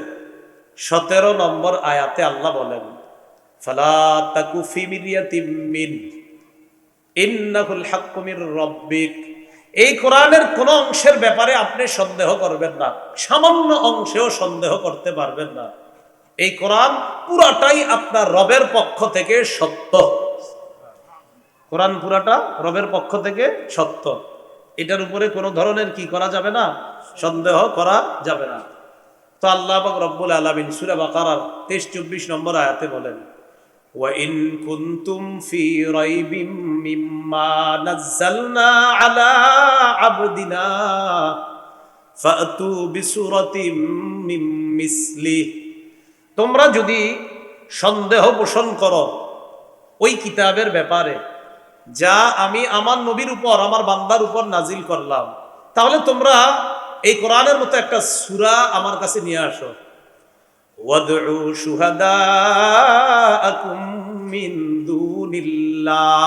17 নম্বর আয়াতে আল্লাহ বলেন ফালা তাকু ফি মিরিয়াতিম মিন ইন্নাহুল হাক্কু মির রাব্বিক, এই কোরআনের কোন অংশের ব্যাপারে আপনি সন্দেহ করবেন না, সামান্য অংশেও সন্দেহ করতে পারবেন না। এই কোরআন পুরাটাই আপনার রবের পক্ষ থেকে সত্য। কোরআন পুরাটা রবের পক্ষ থেকে সত্য, এটার উপরে কোনো ধরনের কি করা যাবে না, সন্দেহ করা যাবে না। তো আল্লাহ পাক রব্বুল আলামিন সূরা বাকারার 23-24 নম্বর আয়াতে বলেন ওয়া ইন কুনতুম ফি রাইবিম মিম্মা নাযালনা আলা আবদিনা ফাতু বিসূরাতিম মিন মিসলি, তোমরা যদি সন্দেহ পোষণ করো ওই কিতাবের ব্যাপারে যা আমি আমার নবীর উপর, আমার বান্দার উপর নাজিল করলাম, তাহলে তোমরা এই কোরআনের মতো একটা সূরা আমার কাছে নিয়ে আসো। ওয়াদউ শুহাদাআকুম মিন দুনিল্লাহ,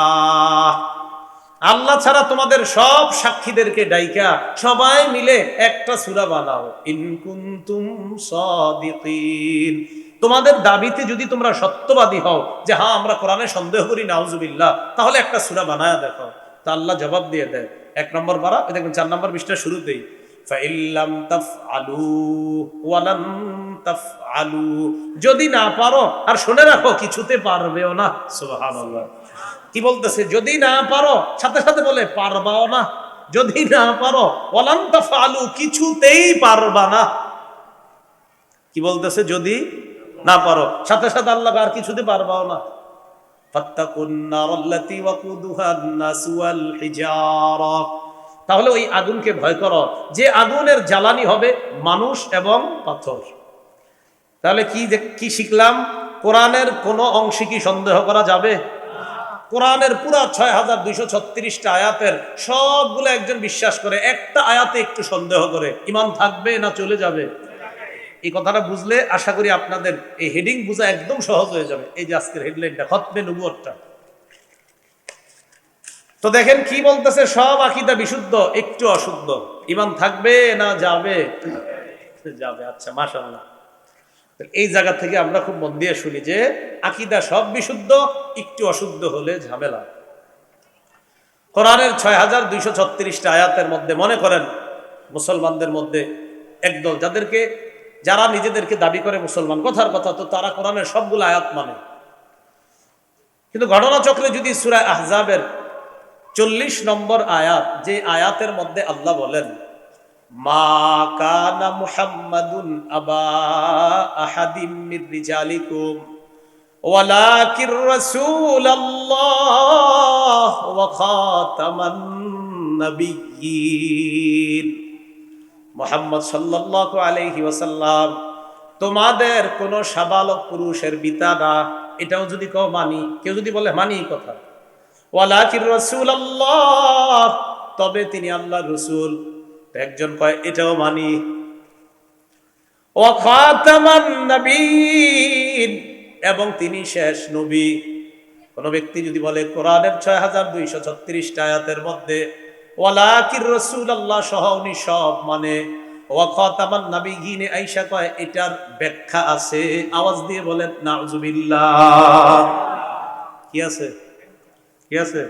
আল্লাহ ছাড়া তোমাদের সব সাক্ষীদেরকে ডাইকা সবাই মিলে একটা সূরা বানাও। ইন কুনতুম সাদিকিন, তোমাদের দাবিতে যদি তোমরা সত্যবাদী হও যে হ্যাঁ আমরা কোরআনে সন্দেহ করি নাউজুবিল্লাহ, তাহলে একটা সূরা বানায়া দেখো। তা আল্লাহ জবাব দিয়ে দেয় 1 নম্বর পারা, দেখুন 4 নম্বর পৃষ্ঠা শুরুতেই ফাইল্লাম তাফআলু ওয়া লান তাফআলু, যদি না পারো, আর শুনে রাখো কিছুতে পারবেও না। সুবহানাল্লাহ, কি বলতেছে? যদি না পারো, সাথে সাথে বলে পারবাও না। যদি না পারো ওয়া লান তাফআলু, কিছুতেই পারবা না। কি বলতেছে? যদি না পারো, সাথে সাথে আল্লাহ আর কিছুতে পারবাও না। ফাত্তাকুন নারাল্লাতী ওয়াকুদুহান নাসু ওয়াল হিজারা, তাহলে ওই আগুনকে ভয় করো যে আগুনের জ্বালানি হবে মানুষ এবং পাথর। তাহলে কি শিখলাম? কোরআনের কোন অংশে কি সন্দেহ করা যাবে? কোরআনের পুরা 6236টা আয়াতের সবগুলো একজন বিশ্বাস করে, একটা আয়াতে একটু সন্দেহ করে, ঈমান থাকবে না চলে যাবে? এই কথাটা বুঝলে আশা করি আপনাদের এই হেডিং বোঝা একদম সহজ হয়ে যাবে। এই যে আজকের হেডলাইনটা, খতমে নবুয়তটা। তো দেখেন কি বলতেছে, সব আকীদা বিশুদ্ধ, একটু অশুদ্ধ। ঈমান থাকবে না যাবে? যাবে। আচ্ছা, মাশাআল্লাহ। এই জায়গা থেকে আমরা খুব মন দিয়ে শুনি যে আকীদা সব বিশুদ্ধ, একটু অশুদ্ধ হলে ঝামেলা। কোরআনের 6236টা আয়াতের মধ্যে মনে করেন মুসলমানদের মধ্যে একদল যারা নিজেদেরকে দাবি করে মুসলমান, কথার কথা তো তারা কোরআনের সবগুলো আয়াত মানে, কিন্তু ঘটনাচক্রে যদি সূরা আহজাবের 40 নম্বর আয়াত, যে আয়াতের মধ্যে আল্লাহ বলেন মা কানা মুহাম্মাদুন আবা আহাদিম মির রিজালিকুম ওয়ালাকির রাসূলুল্লাহ ওয়া খাতামান নাবিয়্যিন। মুহাম্মদ সাল্লাল্লাহু আলাইহি ওয়াসাল্লাম তোমাদের কোন সাবালক পুরুষের পিতা না। এটাও যদি কেউ মানি, কেউ যদি বলে মানি এই কথা, ওয়ালাকির রাসূলুল্লাহ, তবে তিনি আল্লাহর রাসূল। একজন কয় এটাও মানি। ওয়া খাতামান নবিয়্যিন, এবং তিনি শেষ নবী। কোন ব্যক্তি যদি বলে কোরআনের ৬২৩৬ আয়াতের মধ্যে ওয়ালাকির রাসূলুল্লাহ সহ উনি সব মানে, ওয়া খাতামান নবিয়্যিন আয়েশা কয় এটার ব্যাখ্যা আছে। আওয়াজ দিয়ে বলেন নাউযুবিল্লাহ। কি আছে? কি আছে?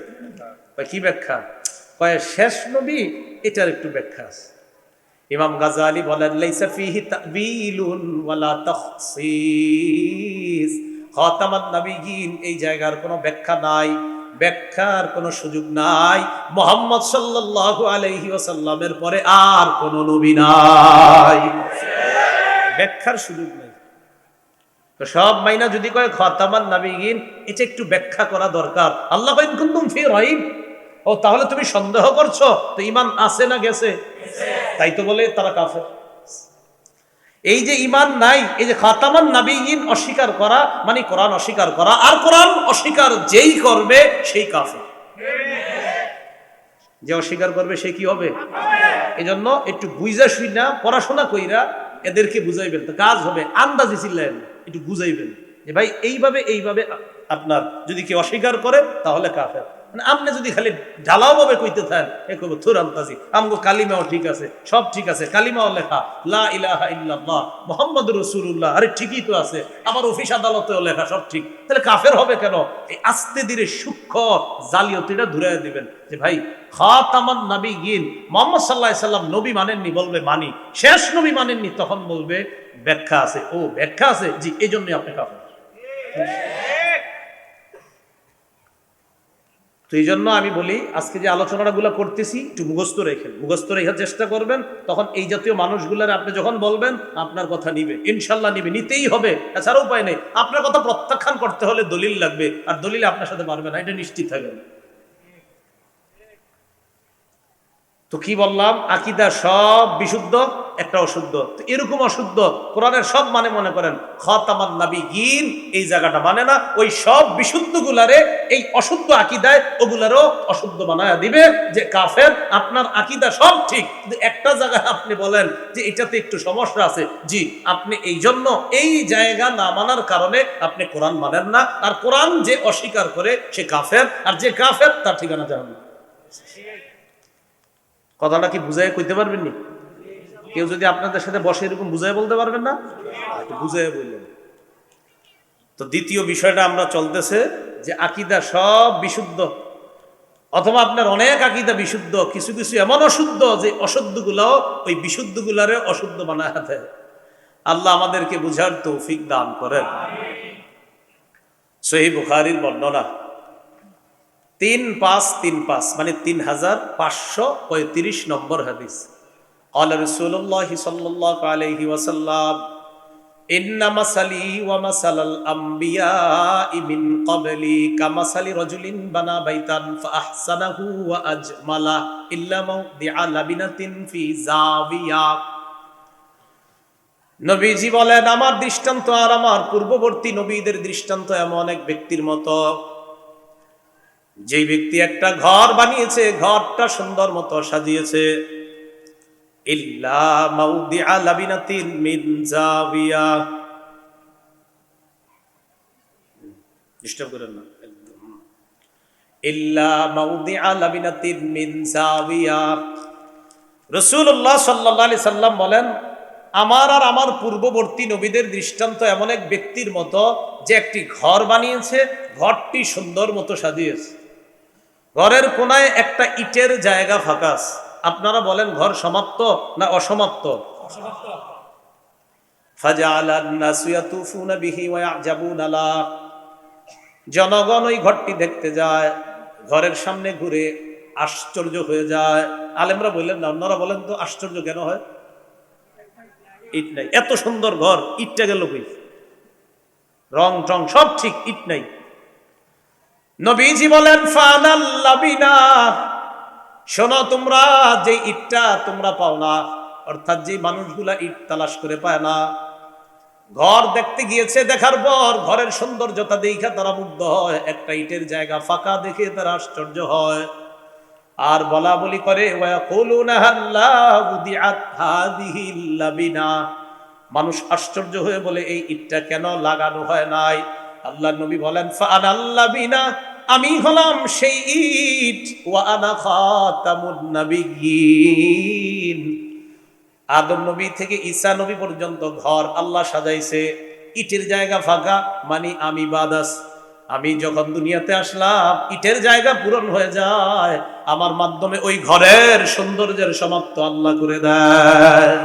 কি ব্যাখ্যা? কয় শেষ নবী, এটার একটু ব্যাখ্যা আছে। ইমাম গাজালি বলেন লাইসা ফিহি তা'বিলুন ওয়ালা তাখসিস। খাতামান নবিয়্যিন এই জায়গার কোনো ব্যাখ্যা নাই, ব্যাখ্যার কোনো সুযোগ নাই। মুহাম্মদ সাল্লাল্লাহু আলাইহি ওয়াসাল্লামের পরে আর কোনো নবী নাই, ব্যাখ্যার সুযোগ নাই। তো সব মাইনা যদি কয় খাতামান নবিয়্যিন, এটা একটু ব্যাখ্যা করা দরকার। আল্লাহ কইন কুনতুম ফি রাইব, ও তাহলে তুমি সন্দেহ করছো, তো ঈমান আছে না গেছে? তাই তো বলে তারা কাফের। এই যে ঈমান নাই, এই যে খাতামান নবিয়্যিন অস্বীকার করা মানে কোরআন অস্বীকার করা, আর কোরআন অস্বীকার যেই করবে সেই কাফের। যে অস্বীকার করবে সে কি হবে? এজন্য একটু বুঝা শুনা পড়াশোনা কইরা এদেরকে বুঝাইবেন, তো কাজ হবে। আন্দাজি চিল্লাইবেন, একটু বুঝাইবেন যে ভাই এইভাবে এইভাবে আপনার যদি কেউ অস্বীকার করে তাহলে কাফের। আপনি যদি খালি ঢালাও ভাবে কইতে থাকেন, এ কইব থুর আন্তাজি, আমগো কালিমাও ঠিক আছে, সব ঠিক আছে, কালিমাও লেখা লা ইলাহা ইল্লাল্লাহ মুহাম্মাদুর রাসূলুল্লাহ, আরে ঠিকই তো আছে, আবার অফিস আদালতেও লেখা সব ঠিক, তাহলে কাফের হবে কেন? এই আস্তে ধীরে সূক্ষ্ম জালিয়াতিটা ধুরাই দিবেন যে ভাই খাতামান নবিয়্যিন মুহাম্মদ সাল্লাল্লাহু আলাইহি সাল্লাম নবী মানেননি, বলবে মানি। শেষ নবী মানেননি, তখন বলবে ব্যাখ্যা আছে। ও ব্যাখ্যা আছে, জি এজন্যই আপনি কাফের। তো এই জন্য আমি বলি আজকে যে আলোচনাগুলো করতেছি একটু মুখস্থ রেখেন, মুখস্থ রেখার চেষ্টা করবেন। তখন এই জাতীয় মানুষগুলার আপনি যখন বলবেন আপনার কথা নিবে, ইনশাল্লাহ নিবে, নিতেই হবে, এছাড়া উপায় নেই। আপনার কথা প্রত্যাখ্যান করতে হলে দলিল লাগবে, আর দলিল আপনার সাথে পারবে না, এটা নিশ্চিত থাকবেন। তো কি বললাম? আকীদা সব বিশুদ্ধ, একটা অশুদ্ধ। তো এরকম অশুদ্ধ কোরআনের সব মানে মনে করেন খাতামান নবিয়্যিন এই জায়গাটা মানে না, ওই সব বিশুদ্ধ গুলারে এই অশুদ্ধ আকীদায় ওগুলারও অশুদ্ধ বানায়া দিবে যে কাফের। আপনার আকীদা সব ঠিক, কিন্তু একটা জায়গায় আপনি বলেন যে এটাতে একটু সমস্যা আছে, জি আপনি এই জন্য এই জায়গা না মানার কারণে আপনি কোরআন মানেন না, আর কোরআন যে অস্বীকার করে সে কাফের, আর যে কাফের তার ঠিকানা জাহান্নাম। কথাটা কি বুঝাই কইতে পারবেন নি? কেউ যদি আপনাদের সাথে বসে এরকম বুঝাই বলতে পারবেন না? বুঝাই বললেন। তো দ্বিতীয় বিষয়টা আমরা চলতেছে যে আকীদা সব বিশুদ্ধ, অথবা আপনার অনেক আকীদা বিশুদ্ধ, কিছু কিছু এমন অশুদ্ধ যে অশুদ্ধগুলো ওই বিশুদ্ধগুলারে অশুদ্ধ বানায় দেয়। আল্লাহ আমাদেরকে বুঝার তৌফিক দান করেন। সহিহ বুখারীর বর্ণনা 3535 মানে 3535 নম্বর হাদিস। ক্বালা রাসূলুল্লাহ সাল্লাল্লাহু আলাইহি ওয়াসাল্লাম ইন্না মাসালি ওয়া মাসালাল আমবিয়াই মিন ক্বাবলি কামাসালি রাজুলিন বানা বাইতান ফাআহসানাহু ওয়া আজমালা ইল্লা মাওদিআ লাবিনাতিন ফি যাবিয়া। নবীজি বলেন আমার দৃষ্টান্ত আর আমার পূর্ববর্তী নবীদের দৃষ্টান্ত এমন এক ব্যক্তির মতো, যে ব্যক্তি একটা ঘর বানিয়েছে, ঘরটা সুন্দর মতো সাজিয়েছে, ইল্লা মাউদিআ লাবিনাতিন মিন জাবিয়া, ডিস্টার্ব করেন না, ইল্লা মাউদিআ লাবিনাতিন মিন জাবিয়া। রাসূলুল্লাহ সাল্লাল্লাহু আলাইহি সাল্লাম বলেন আমার আর আমার পূর্ববর্তী নবীদের দৃষ্টান্ত এমন এক ব্যক্তির মতো যে একটি ঘর বানিয়েছে, ঘরটি সুন্দর মতো সাজিয়েছে, ঘরের কোনায় একটা ইটের জায়গা ফাঁকা আছে। আপনারা বলেন ঘর সমাপ্ত না অসমাপ্ত? ফাজাআলান নাসু ইয়াতুফুনা বিহি ওয়া ইয়াজাবুনা লা, জনগণ ওই ঘরটি দেখতে যায়, ঘরের সামনে ঘুরে আশ্চর্য হয়ে যায়। আলেমরা বললেন না, অন্যরা বলেন তো আশ্চর্য কেন হয়? ইট নাই, এত সুন্দর ঘর, ইটটা গেল কই? রং টং সব ঠিক, ইট নাই। নবীজি বলেন ফানাল্লাবিনা, শোনো তোমরা যে ইটটা তোমরা পাও না, অর্থাৎ যে মানুষগুলা ইট তালাশ করে পায় না, ঘর দেখতে গিয়েছে, দেখার পর ঘরের সৌন্দর্যতা দেখে তারা মুগ্ধ হয়, একটা ইটের জায়গা ফাঁকা দেখে তারা আশ্চর্য হয়, আর বলা বলি করে মানুষ আশ্চর্য হয়ে বলে এই ইটটা কেন লাগানো হয় নাই। আল্লাহ নবী বলেন ফাআনাল্লাবিনা, আমি হলাম সেই ইট, ওয়া আনা খাতামুন নাবিয়্যিন। আদম নবী থেকে ঈসা নবী পর্যন্ত ঘর আল্লাহ সাজাইছে, ইটের জায়গা ফাঁকা, মানে আমি বাদাস। আমি যখন দুনিয়াতে আসলাম ইটের জায়গা পূরণ হয়ে যায়, আমার মাধ্যমে ওই ঘরের সৌন্দর্যের সমাপ্ত আল্লাহ করে দেয়।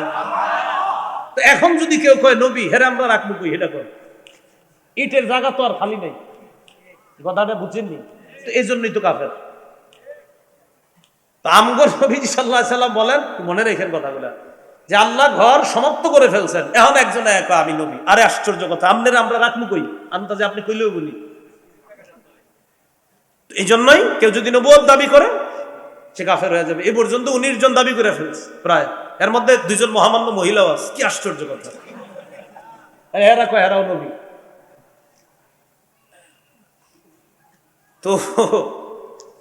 তো এখন যদি কেউ কয় নবী, হেরে আমরা রাখবো কই, এটা কর, ইটের জায়গা তো আর খালি নেই, কথাটা বুঝেননি? তো এই জন্যই তো কাফের। তো আমগর নবীজি সাল্লাল্লাহু আলাইহি সাল্লাম বলেন, মনে রেখেন কথাগুলা, যে আল্লাহ ঘর সমাপ্ত করে ফেলছেন, এখন একজন একা আমি নবী। আরে আশ্চর্য কথা, আপনারা আমরা রাখবো কই, আন্তাজে আপনি কইলেও বলি। এই জন্যই কেউ যদি নবুয়ত দাবি করে সে কাফের হয়ে যাবে। এ পর্যন্ত 19 জন দাবি করে ফেলছে প্রায়, এর মধ্যে 2 জন মহামান্য মহিলাও আছে। কি আশ্চর্য কথা, এরা কয় এরাও নবী। তো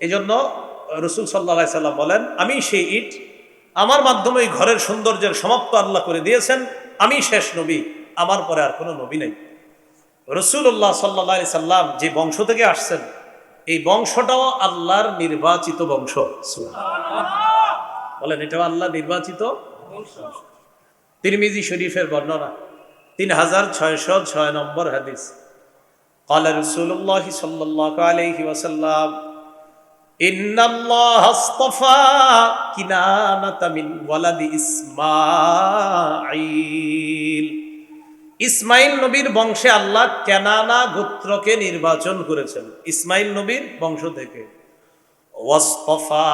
এই জন্য রাসূল সাল্লাল্লাহু আলাইহি সাল্লাম বলেন, আমি সেই ইট, আমার মাধ্যমে এই ঘরের সৌন্দর্যের সমাপ্ত আল্লাহ করে দিয়েছেন, আমি শেষ নবী, আমার পরে আর কোনো নবী নেই। রাসূলুল্লাহ সাল্লাল্লাহু আলাইহি সাল্লাম যে বংশ থেকে আসছেন, এই বংশটাও আল্লাহর নির্বাচিত বংশ। বলেন এটাও আল্লাহ নির্বাচিত বংশ। তিরমিজি শরীফের বর্ণনা 3606 নম্বর হাদিস। قال رسول الله صلى الله عليه وسلم إن الله اصطفى كنانة من ولد إسماعيل। ইসমাইল নবীর বংশে আল্লাহ কেনানা গোত্রকে নির্বাচন করেছেন, ইসমাইল নবীর বংশ থেকে। ওয়াসতাফা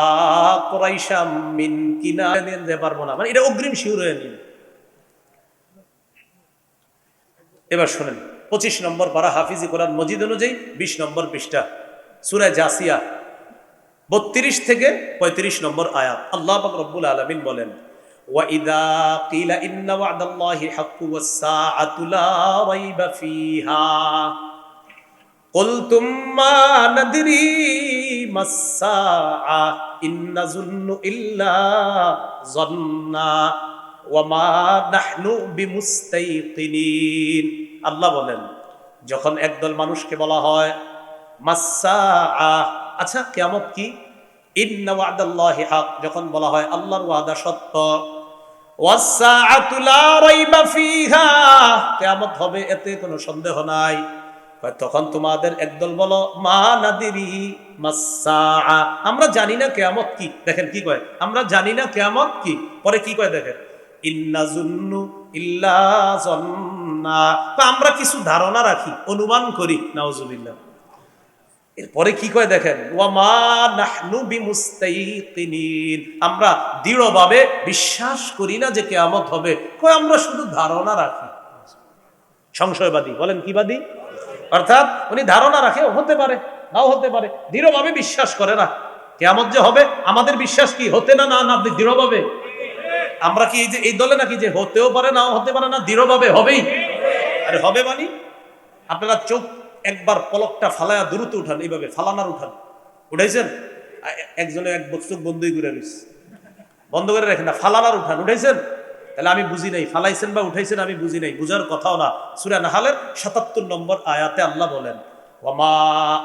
কুরাইশাম মিন কিনানা, যে পারবো না, মানে এটা অগ্রিম শিওর হয়ে নিন। এবার শুনেন 25 নম্বর পারা, হাফিজি কোরআন মজিদ অনুযায়ী 20 নম্বর পৃষ্ঠা, সূরা জাসিয়া 32 থেকে 35 নম্বর আয়াত। আল্লাহ পাক রব্বুল আলামিন বলেন, وَإِذَا قِيلَ إِنَّ وَعْدَ اللَّهِ حَقٌّ وَالسَّاعَةُ لَا رَيْبَ فِيهَا قُلْتُمْ مَا نَدْرِي مَا السَّاعَةُ إِن نَّظُنُّ إِلَّا ظَنًّا وَمَا نَحْنُ بِمُسْتَيْقِنِينَ। আল্লাহ বলেন, যখন একদল মানুষকে বলা হয় মাস-সাআ, আচ্ছা কিয়ামত কি, ইন্না ওয়া'দাল্লাহি হক, যখন বলা হয় আল্লাহর ওয়াদা সত্য, ওয়াস-সাআতু লা রাইবা ফিহা, কিয়ামত হবে এতে কোনো সন্দেহ নাই, তখন তোমাদের একদল বলো মা নাদিরি মাস-সাআ, আমরা জানি না কিয়ামত কি। দেখেন কি কয়, আমরা জানি না কিয়ামত কি, পরে কি কয় দেখেন, ইন্না যুন্নু ইল্লা যন্না, আমরা কিছু ধারণা রাখি, অনুমান করি, নাউজুবিল্লাহ। এরপরে কি কয় দেখেন, ওয়ামা নাহনু বিমুস্তাইকিনিন, আমরা দৃঢ়ভাবে বিশ্বাস করি না যে কিয়ামত হবে, কয় আমরা শুধু ধারণা রাখি। সংশয়বাদী, বলেন কি বাদী, অর্থাৎ উনি ধারণা রাখে, হতে পারে নাও হতে পারে, দৃঢ়ভাবে বিশ্বাস করে না কিয়ামত যে হবে। আমাদের বিশ্বাস কি, হতে না না না দৃঢ়ভাবে। আমরা কি এই দলে নাকি যে হতেও পারে নাও হতে পারে না, দৃঢ়ভাবে হবেই। আরে হবে মানে আপনারা চোখ একবার পলকটা ফালায়া দ্রুত উঠান, এইভাবে ফালানার উঠান, উঠাইছেন? একজনে এক চোখ বন্ধই করে রয়েছে, বন্ধ করে রাখেন না, ফালানার উঠান, উঠাইছেন? তাহলে আমি বুঝি নাই, ফালাইছেন বা উঠাইছেন আমি বুঝি নাই, বুঝার কথাও না। সূরা নাহলের 77 নম্বর আয়াতে আল্লাহ বলেন, ওয়ামা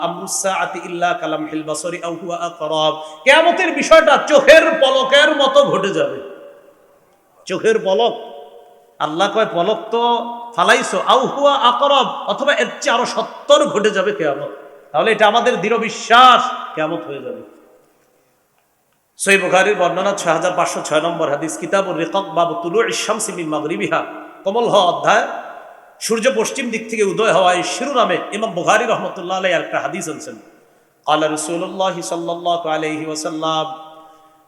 আমরুস সাআতি ইল্লা কালামহিল বাসরি আও হুয়া আকরাব, কিয়ামতের বিষয়টা চোখের পলকের মতো ঘটে যাবে। চোখের পলক, আল্লাহ কয় পলক তো ফালাইছো, আও হুয়া আকরাব, অথবা এর চেয়ে আরো 70 ঘটে যাবে কিয়ামত। তাহলে এটা আমাদের দৃঢ় বিশ্বাস, কিয়ামত হয়ে যাবে। সহিহ বুখারীর বর্ণনা 6506 নম্বর হাদিস, কিতাবুর রিকাক, বাবু তুলুইশ শামসি মিন মাগরিবিহা, কমল হওয়া অধ্যায়, সূর্য পশ্চিম দিক থেকে উদয় হওয়া, এই শিরোনামে ইমাম বুখারী রাহমাতুল্লাহ আলাইহি একটা হাদিস আনছেন। ক্বালা রাসূলুল্লাহ সাল্লাল্লাহু আলাইহি ওয়াসাল্লাম,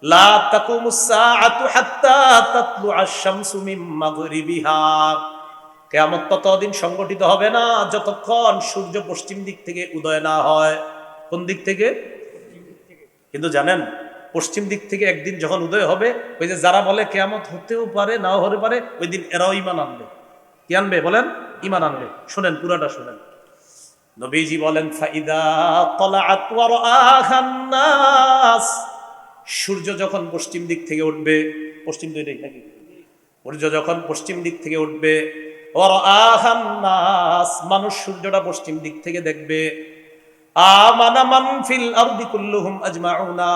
লা তাকুমুস সাআতু হাত্তা তাতলুআশ শামসু মিন মাগরিবিহা, কিয়ামত ততদিন সংগঠিত হবে না যতক্ষণ সূর্য পশ্চিম দিক থেকে উদয় না হয়। কোন দিক থেকে? কিন্তু জানেন, পশ্চিম দিক থেকে একদিন যখন উদয় হবে, ওই যে যারা বলে কিয়ামত হতেও পারে নাও হতে পারে, ওই দিন এরাও ঈমান আনবে। কি আনবে বলেন? ঈমান আনবে। শুনেন, পুরাটা শুনেন। নবীজি বলেন, ফাইদা তালাআত ওয়া রাআহান নাস, সূর্য যখন পশ্চিম দিক থেকে উঠবে, পশ্চিম দিকে নাকি, সূর্য যখন পশ্চিম দিক থেকে উঠবে, ওয়া রাআহান নাস, মানুষ সূর্যটা পশ্চিম দিক থেকে দেখবে। আমানা মান ফিল আরদি কুল্লুহুম আজমাউনা,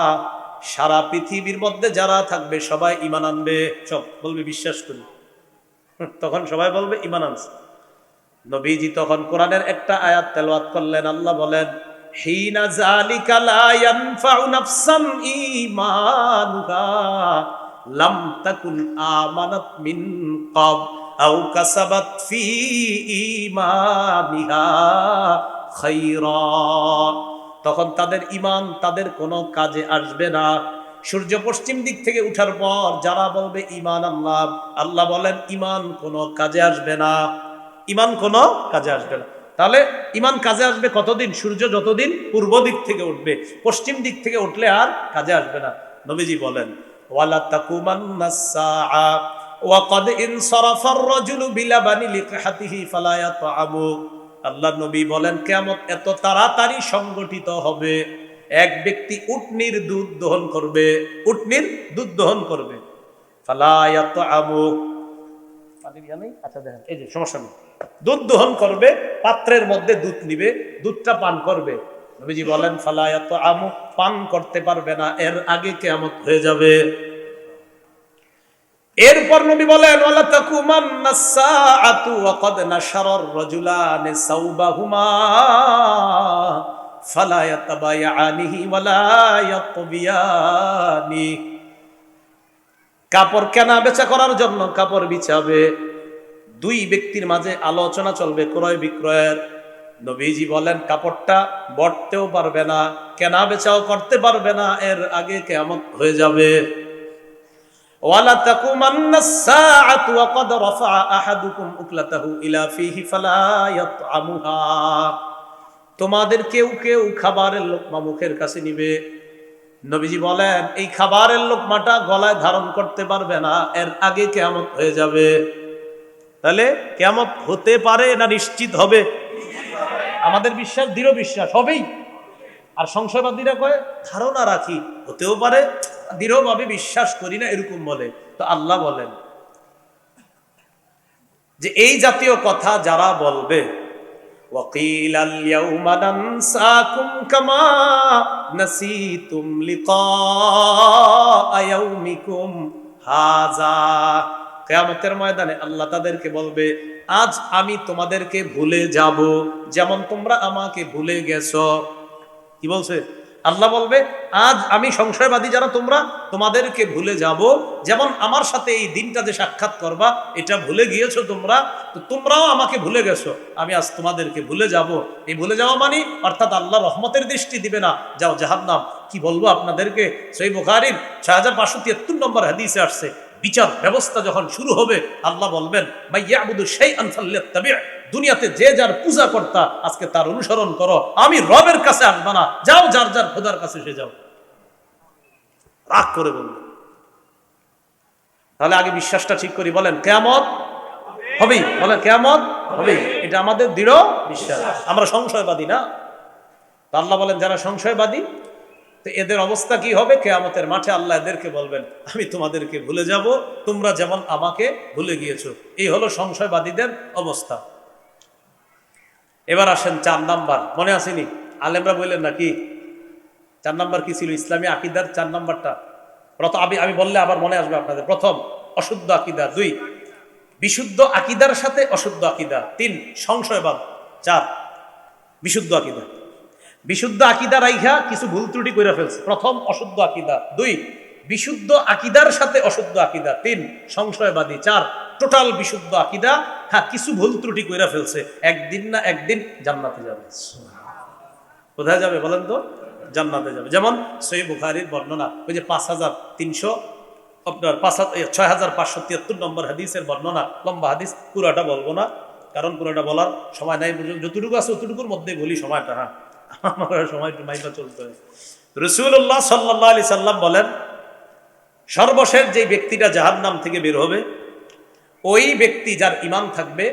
সারা পৃথিবীর মধ্যে যারা থাকবে সবাই ঈমান আনবে। সব বলবে বিশ্বাস করি। তখন সবাই বলবে ঈমান আনছে। নবীজি তখন কোরআনের একটা আয়াত তেলাওয়াত করলেন। আল্লাহ বলেন, হিনা যালিকা লা ইয়ানফাউ নাফসান ঈমানুহা লাম তাকুন আমানাত মিন ক্বাব আও কাসাবাত ফি ঈমানিহা খায়রা, তখন তাদের ঈমান তাদের কোনো কাজে আসবে না। সূর্য পশ্চিম দিক থেকে উঠার পর যারা বলবে ঈমান আনলাম, আল্লাহ বলেন ঈমান কোনো কাজে আসবে না। ঈমান কোনো কাজে আসবে না। তাহলে ঈমান কাজে আসবে কতদিন? সূর্য যতদিন পূর্ব দিক থেকে উঠবে, পশ্চিম দিক থেকে উঠলে আর কাজে আসবে না। নবীজি বলেন, ওয়ালা তাকুমান্নাস সাআ ওয়া ক্বাদ ইনসারাফার রাজুলু বিলাবানি লিকহাতিহি ফালা ইয়াতআমু। আল্লাহ নবী বলেন, কিয়ামত এত তাড়াতাড়ি সংগঠিত হবে, এক ব্যক্তি উটনির দুধ দহন করবে, উটনির দুধ দহন করবে, ফালা ইয়াতআমু, আচ্ছা দেখেন এই যে সমস্যা নেই, দুধ দহন করবে, পাত্রের মধ্যে দুধ নিবে, দুধটা পান করবে। নবীজি বলেন, ফালা ইয়াতআমু, পান করতে পারবে না, এর আগে কিয়ামত হয়ে যাবে। এরপর নবী বলেন, ওয়ালা তাকুমান্নাস সাআতু ওয়া ক্বাদ নাশারার রাজুলানি সাওবাহুমা ফালা ইয়াতাবায়ানিহি ওয়ালা ইয়াতবিয়ানি, কাপড় কেনা বেচা করার জন্য কাপড় বিছাবে, দুই ব্যক্তির মাঝে আলোচনা চলবে ক্রয় বিক্রয়ের। নবীজি বলেন, কাপড়টা বটতেও পারবে না, কেনা বেচাও করতে পারবে না, এর আগে কিয়ামত হয়ে যাবে। ওয়ালা তাকুমান্নাস সাআতু ওয়া ক্বাদ রাফা'a আহাদুকুম উকলাতাহু ইলা ফিহি ফালা ইয়াতআমুহা, তোমাদের কেউ কেউ খাবারের লোকমা মুখের কাছে নিবে। নবীজি বলেন, এই খাবারের লোকমাটা গলায় ধারণ করতে পারবে না, এর আগে কিয়ামত হয়ে যাবে। তাহলে কিয়ামত হতে পারে না নিশ্চিত হবে? আমাদের বিশ্বাস, দৃঢ় বিশ্বাস হবেই। আর সংশয়বাদীরা কয় ধারণা রাখি, হতেও পারে, দৃঢ়ভাবে বিশ্বাস করি না, এরকম বলে। তো আল্লাহ বলেন যে এই জাতীয় কথা যারা বলবে, ওয়াকিলাল ইয়াউমা নানসাকুম কামা নাসিতুম লিকা ইয়াউমিকুম হাযা, কিয়ামতের ময়দানে আল্লাহ তাদেরকে বলবে, আজ আমি তোমাদেরকে ভুলে যাব যেমন তোমরা আমাকে ভুলে গেছো। কি বলছে আল্লাহ? বলবে, আজ আমি সংশয়বাদী যারা তোমরা, তোমাদেরকে ভুলে যাব যেমন আমার সাথে এই দিনটা যে সাক্ষাৎ করবা এটা ভুলে গিয়েছো তোমরা, তো তোমরাও আমাকে ভুলে গেছো, আমি আজ তোমাদেরকে ভুলে যাব। এই ভুলে যাওয়া মানে অর্থাৎ আল্লাহ রহমতের দৃষ্টি দিবে না, যাও জাহান্নাম। কি বলবো আপনাদেরকে, সহিহ বুখারীর 6573 নম্বর হাদিসে আসছে, বিচার ব্যবস্থা যখন শুরু হবে আল্লাহ বলবেন, মাইয়াবুদু শাইআন ফাল্যাত্তাবি', দুনিয়াতে যে যার পূজা করতা আজকে তার অনুসরণ করো, আমি রবের কাছে আসবা না, যাও যার যার খোদার কাছে সে যাও। রাগ করে বলবে। তাহলে আগে বিশ্বাসটা ঠিক করি, বলেন কিয়ামত হবেই, বলেন কিয়ামত হবেই, এটা আমাদের দৃঢ় বিশ্বাস। আমরা সংশয়বাদী না। তো আল্লাহ বলেন, যারা সংশয়বাদী তো এদের অবস্থা কি হবে? কিয়ামতের মাঠে আল্লাহ এদেরকে বলবেন, আমি তোমাদেরকে ভুলে যাব তোমরা যেমন আমাকে ভুলে গিয়েছো। এই হলো সংশয়বাদীদের অবস্থা। এবার আসেন 4 নাম্বার, মনে আসেনি? আলেমরা বললেন নাকি 4 নাম্বার কি ছিল? ইসলামী আকীদার 4 নাম্বারটা প্রথম আমি বললে আবার মনে আসবে আপনাদের। প্রথম, অশুদ্ধ আকীদা। 2, বিশুদ্ধ আকীদার সাথে অশুদ্ধ আকীদা। 3, সংশয়বাদ। 4, বিশুদ্ধ আকীদা। বিশুদ্ধ আকীদা রাইখা কিছু ভুল ত্রুটি কইরা ফেলছে। প্রথম, অশুদ্ধ আকীদা। 2, বিশুদ্ধ আকীদার সাথে অশুদ্ধ আকীদা। 3, সংশয়বাদী। 4, টোটাল বিশুদ্ধ আকীদা। হ্যাঁ, কিছু ভুল ত্রুটি কইরা ফেলছে, একদিন না একদিন জান্নাতে যাবে। কোথায় যাবে বলেন তো? জান্নাতে যাবে। যেমন সহিহ বুখারীর বর্ণনা, ওই যে 5300 আপনার 6573 নম্বর হাদিসের বর্ণনা, লম্বা হাদিস, পুরাটা বলবো না। কারণ পুরোটা বলার সময় নাই, যতটুকু আছে অতটুকুর মধ্যে বলি সময়টা। হ্যাঁ, আমার সময় একটু মাইকা চলতে হয়। রাসূলুল্লাহ সাল্লাল্লাহু আলাইহি সাল্লাম বলেন, সর্বশেষ যে ব্যক্তিটা জাহান্নাম থেকে বের হবে, ওই ব্যক্তি যার ঈমান থাকবে,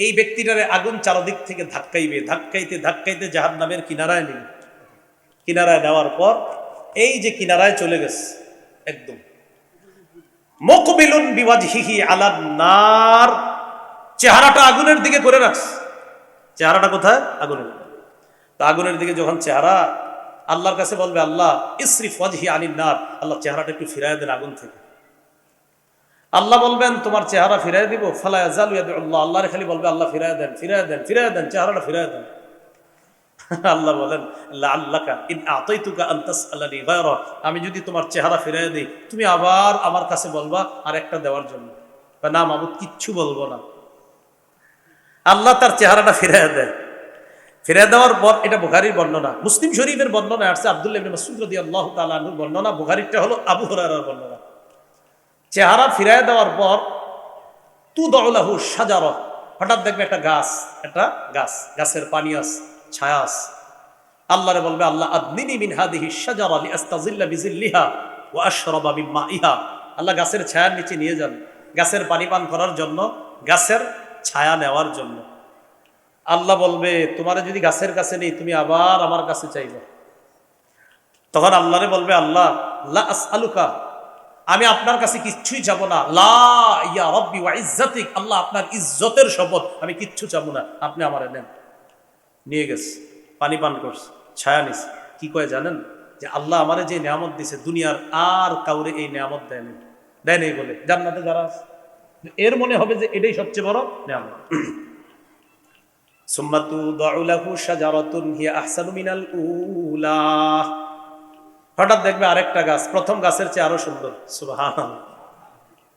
এই ব্যক্তিটারে আগুন চারদিক থেকে ধাক্কাইবে, ধাক্কাইতে ধাক্কাইতে জাহান্নামের কিনারায় নেবে। কিনারায় নেওয়ার পর এই যে কিনারায় চলে গেছে, একদম মুকবিলুন বিওয়াজহিহি আলান নার, চেহারাটা আগুনের দিকে করে রাখছে। চেহারাটা কোথায়? আগুনের। তা আগুনের দিকে যখন চেহারা, আল্লাহর কাছে বলবে, আল্লাহ ইসরিফ ওয়াজহি আনিন নার, আল্লাহ চেহারাটা একটু ফিরায় দেন আগুন থেকে। আল্লাহ বলবেন তোমার চেহারা ফিরায় দিব। ফালা ইয়াজালু ইয়াদউল্লাহ, আল্লাহর খালি বলবে আল্লাহ ফিরায় দেন, ফিরায় দেন, ফিরায় দেন, চেহারাটা ফিরায় দেন। আল্লাহ বলেন, লাআল্লাকা ইন আতাইতুকা আন তাসআলানি গায়রা, আমি যদি তোমার চেহারা ফিরায় দেই, তুমি আবার আমার কাছে বলবা আর একটা দেওয়ার জন্য। না মাবুদ, কিচ্ছু বলবো না। আল্লাহ তার চেহারাটা ফিরায় দেয়। ফিরায় দেওয়ার পর, এটা বুখারীর বর্ণনা, মুসলিম শরীফের বর্ণনা আসছে আব্দুল্লাহ ইবনে মাসউদ রাদিয়াল্লাহু তাআলা আনহুর বর্ণনা, বুখারীরটা হলো আবু হুরায়রার বর্ণনা। চেহারা ফিরায় দেওয়ার পর তুদউ লাহু শাজারা, হঠাৎ দেখবে একটা গাছ, গাছের পানি আছে, ছায়া আছে। আল্লাহরে বলবে, আল্লাহ আদনিনি মিন হাদিহি শাজারা লিআস্তাযিল্লা বিযিল্লিহা ওয়া আশরাবা মিন মাইহা, আল্লাহ গাছের ছায়ার নিচে নিয়ে যান, গাছের পানি পান করার জন্য, গাছের ছায়া নেওয়ার জন্য। আল্লাহ বলবে, তোমারে যদি গাছের কাছে নেই, তুমি আবার আমার কাছে চাইবে। তখন আল্লাহরে বলবে, আল্লাহ লা আসআলুকা, আমি আপনার কাছে কিচ্ছুই যাব না, লা ইয়া রাব্বি ওয়া ইজ্জাতিক, আল্লাহ আপনার ইজ্জতের শপথ, আমি কিচ্ছু চাবো না, আপনি আমারে নেন। নিয়ে গেছে, পানি পান করছে, ছায়া নিছে। কি কয় জানেন? যে আল্লাহ আমারে যে নিয়ামত দিছে, দুনিয়ার আর কাউরে এই নিয়ামত দেয় নেই বলে জান্নাতে যারা আছে, এর মনে হবে যে এটাই সবচেয়ে বড় নিয়ামত। সুম্মা তুদউ লাহু শাজারাতুন হিয়া আহসানু মিনাল উলা, হঠাৎ দেখবে আরেকটা গাছ প্রথম গাছের চেয়ে আরো সুন্দর। সুবহানাল্লাহ।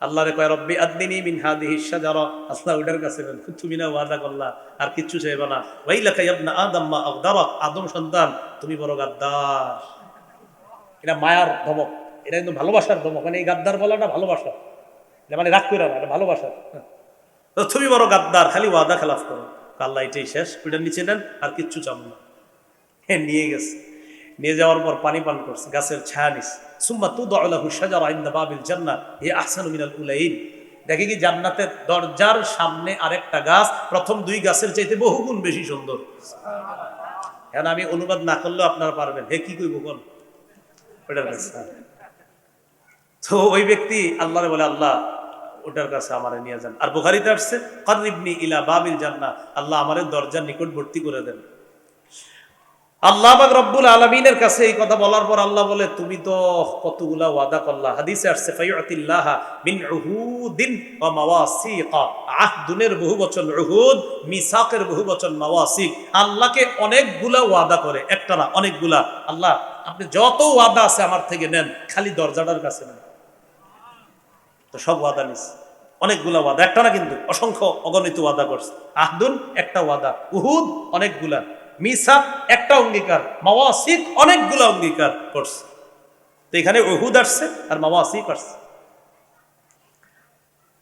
আল্লাহরে কয়, রব্বি আদনিনি মিন হাদিহি শাজারা, আল্লাহ ওটার কাছে বলেন, তুমি না ওয়াদা করলা আর কিচ্ছু চাইবা না। ওয়াইলাকা ইয়া ইবনা আদম মা আগদারাক, আদম সন্তান তুমি বড় গাদ্দার। এটা মায়ার ধমক, এটা কিন্তু ভালোবাসার ধমক। মানে এই গাদ্দার বলাটা ভালোবাসা, এটা মানে রাগ কইরা না, এটা ভালোবাসা। তো তুমি বড় গাদ্দার, খালি ওয়াদা খেলাফ করো। আল্লাহ এটাই শেষ, ওইটার নিচে নেন, আর কিচ্ছু চাবো না। হ্যাঁ, নিয়ে গেছে। নিয়ে যাওয়ার পর পানি পান করছে, গাছের ছায়া নিছে। সুম্মা তুদউ লাহু শাজারা ইনদা বাবিল জান্নাহ হিয়া আহসানু মিনাল উলাইন, দেখে কি জান্নাতের দরজার সামনে আরেকটা গাছ প্রথম দুই গাছের চাইতে বহুগুণ বেশি সুন্দর। এখন আমি অনুবাদ না করলেও আপনারা পারবেন। হে কি কইব কোন ওটার কাছে। তো ওই ব্যক্তি আল্লাহরে বলে, আল্লাহ ওটার কাছে আমারে নিয়ে যান। আর বুখারীতে আসছে, কাররিবনি ইলা বাবিল জান্নাহ, আল্লাহ আমারে দরজার নিকটবর্তী করে দেন। আল্লাহ পাক রব্বুল আলামিনের কাছে এই কথা বলার পর আল্লাহ বলে, তুমি তো কতগুলা ওয়াদা করলা। হাদিসে আসছে, ফায়ুতিল্লাহা মিন উহুদিন ওয়া মাওয়াসিকা, আহদুনের বহুবচন উহুদ, মিসাকের বহুবচন মাওয়াসিক। আল্লাহকে অনেকগুলা ওয়াদা করে, একটা না অনেকগুলা। আল্লাহ আপনি যত ওয়াদা আছে আমার থেকে নেন, খালি দরজাটার কাছে নেন। তো সব ওয়াদা নিস, অনেকগুলা ওয়াদা, একটা না কিন্তু অসংখ্য অগণিত ওয়াদা করছে। আহদুন একটা ওয়াদা, উহুদ অনেকগুলা, মিসাক একটা অঙ্গীকার, মাওয়াসিক অনেকগুলা অঙ্গীকার করছে। তো এখানে উহুদ আসছে আর মাওয়াসিক আসছে।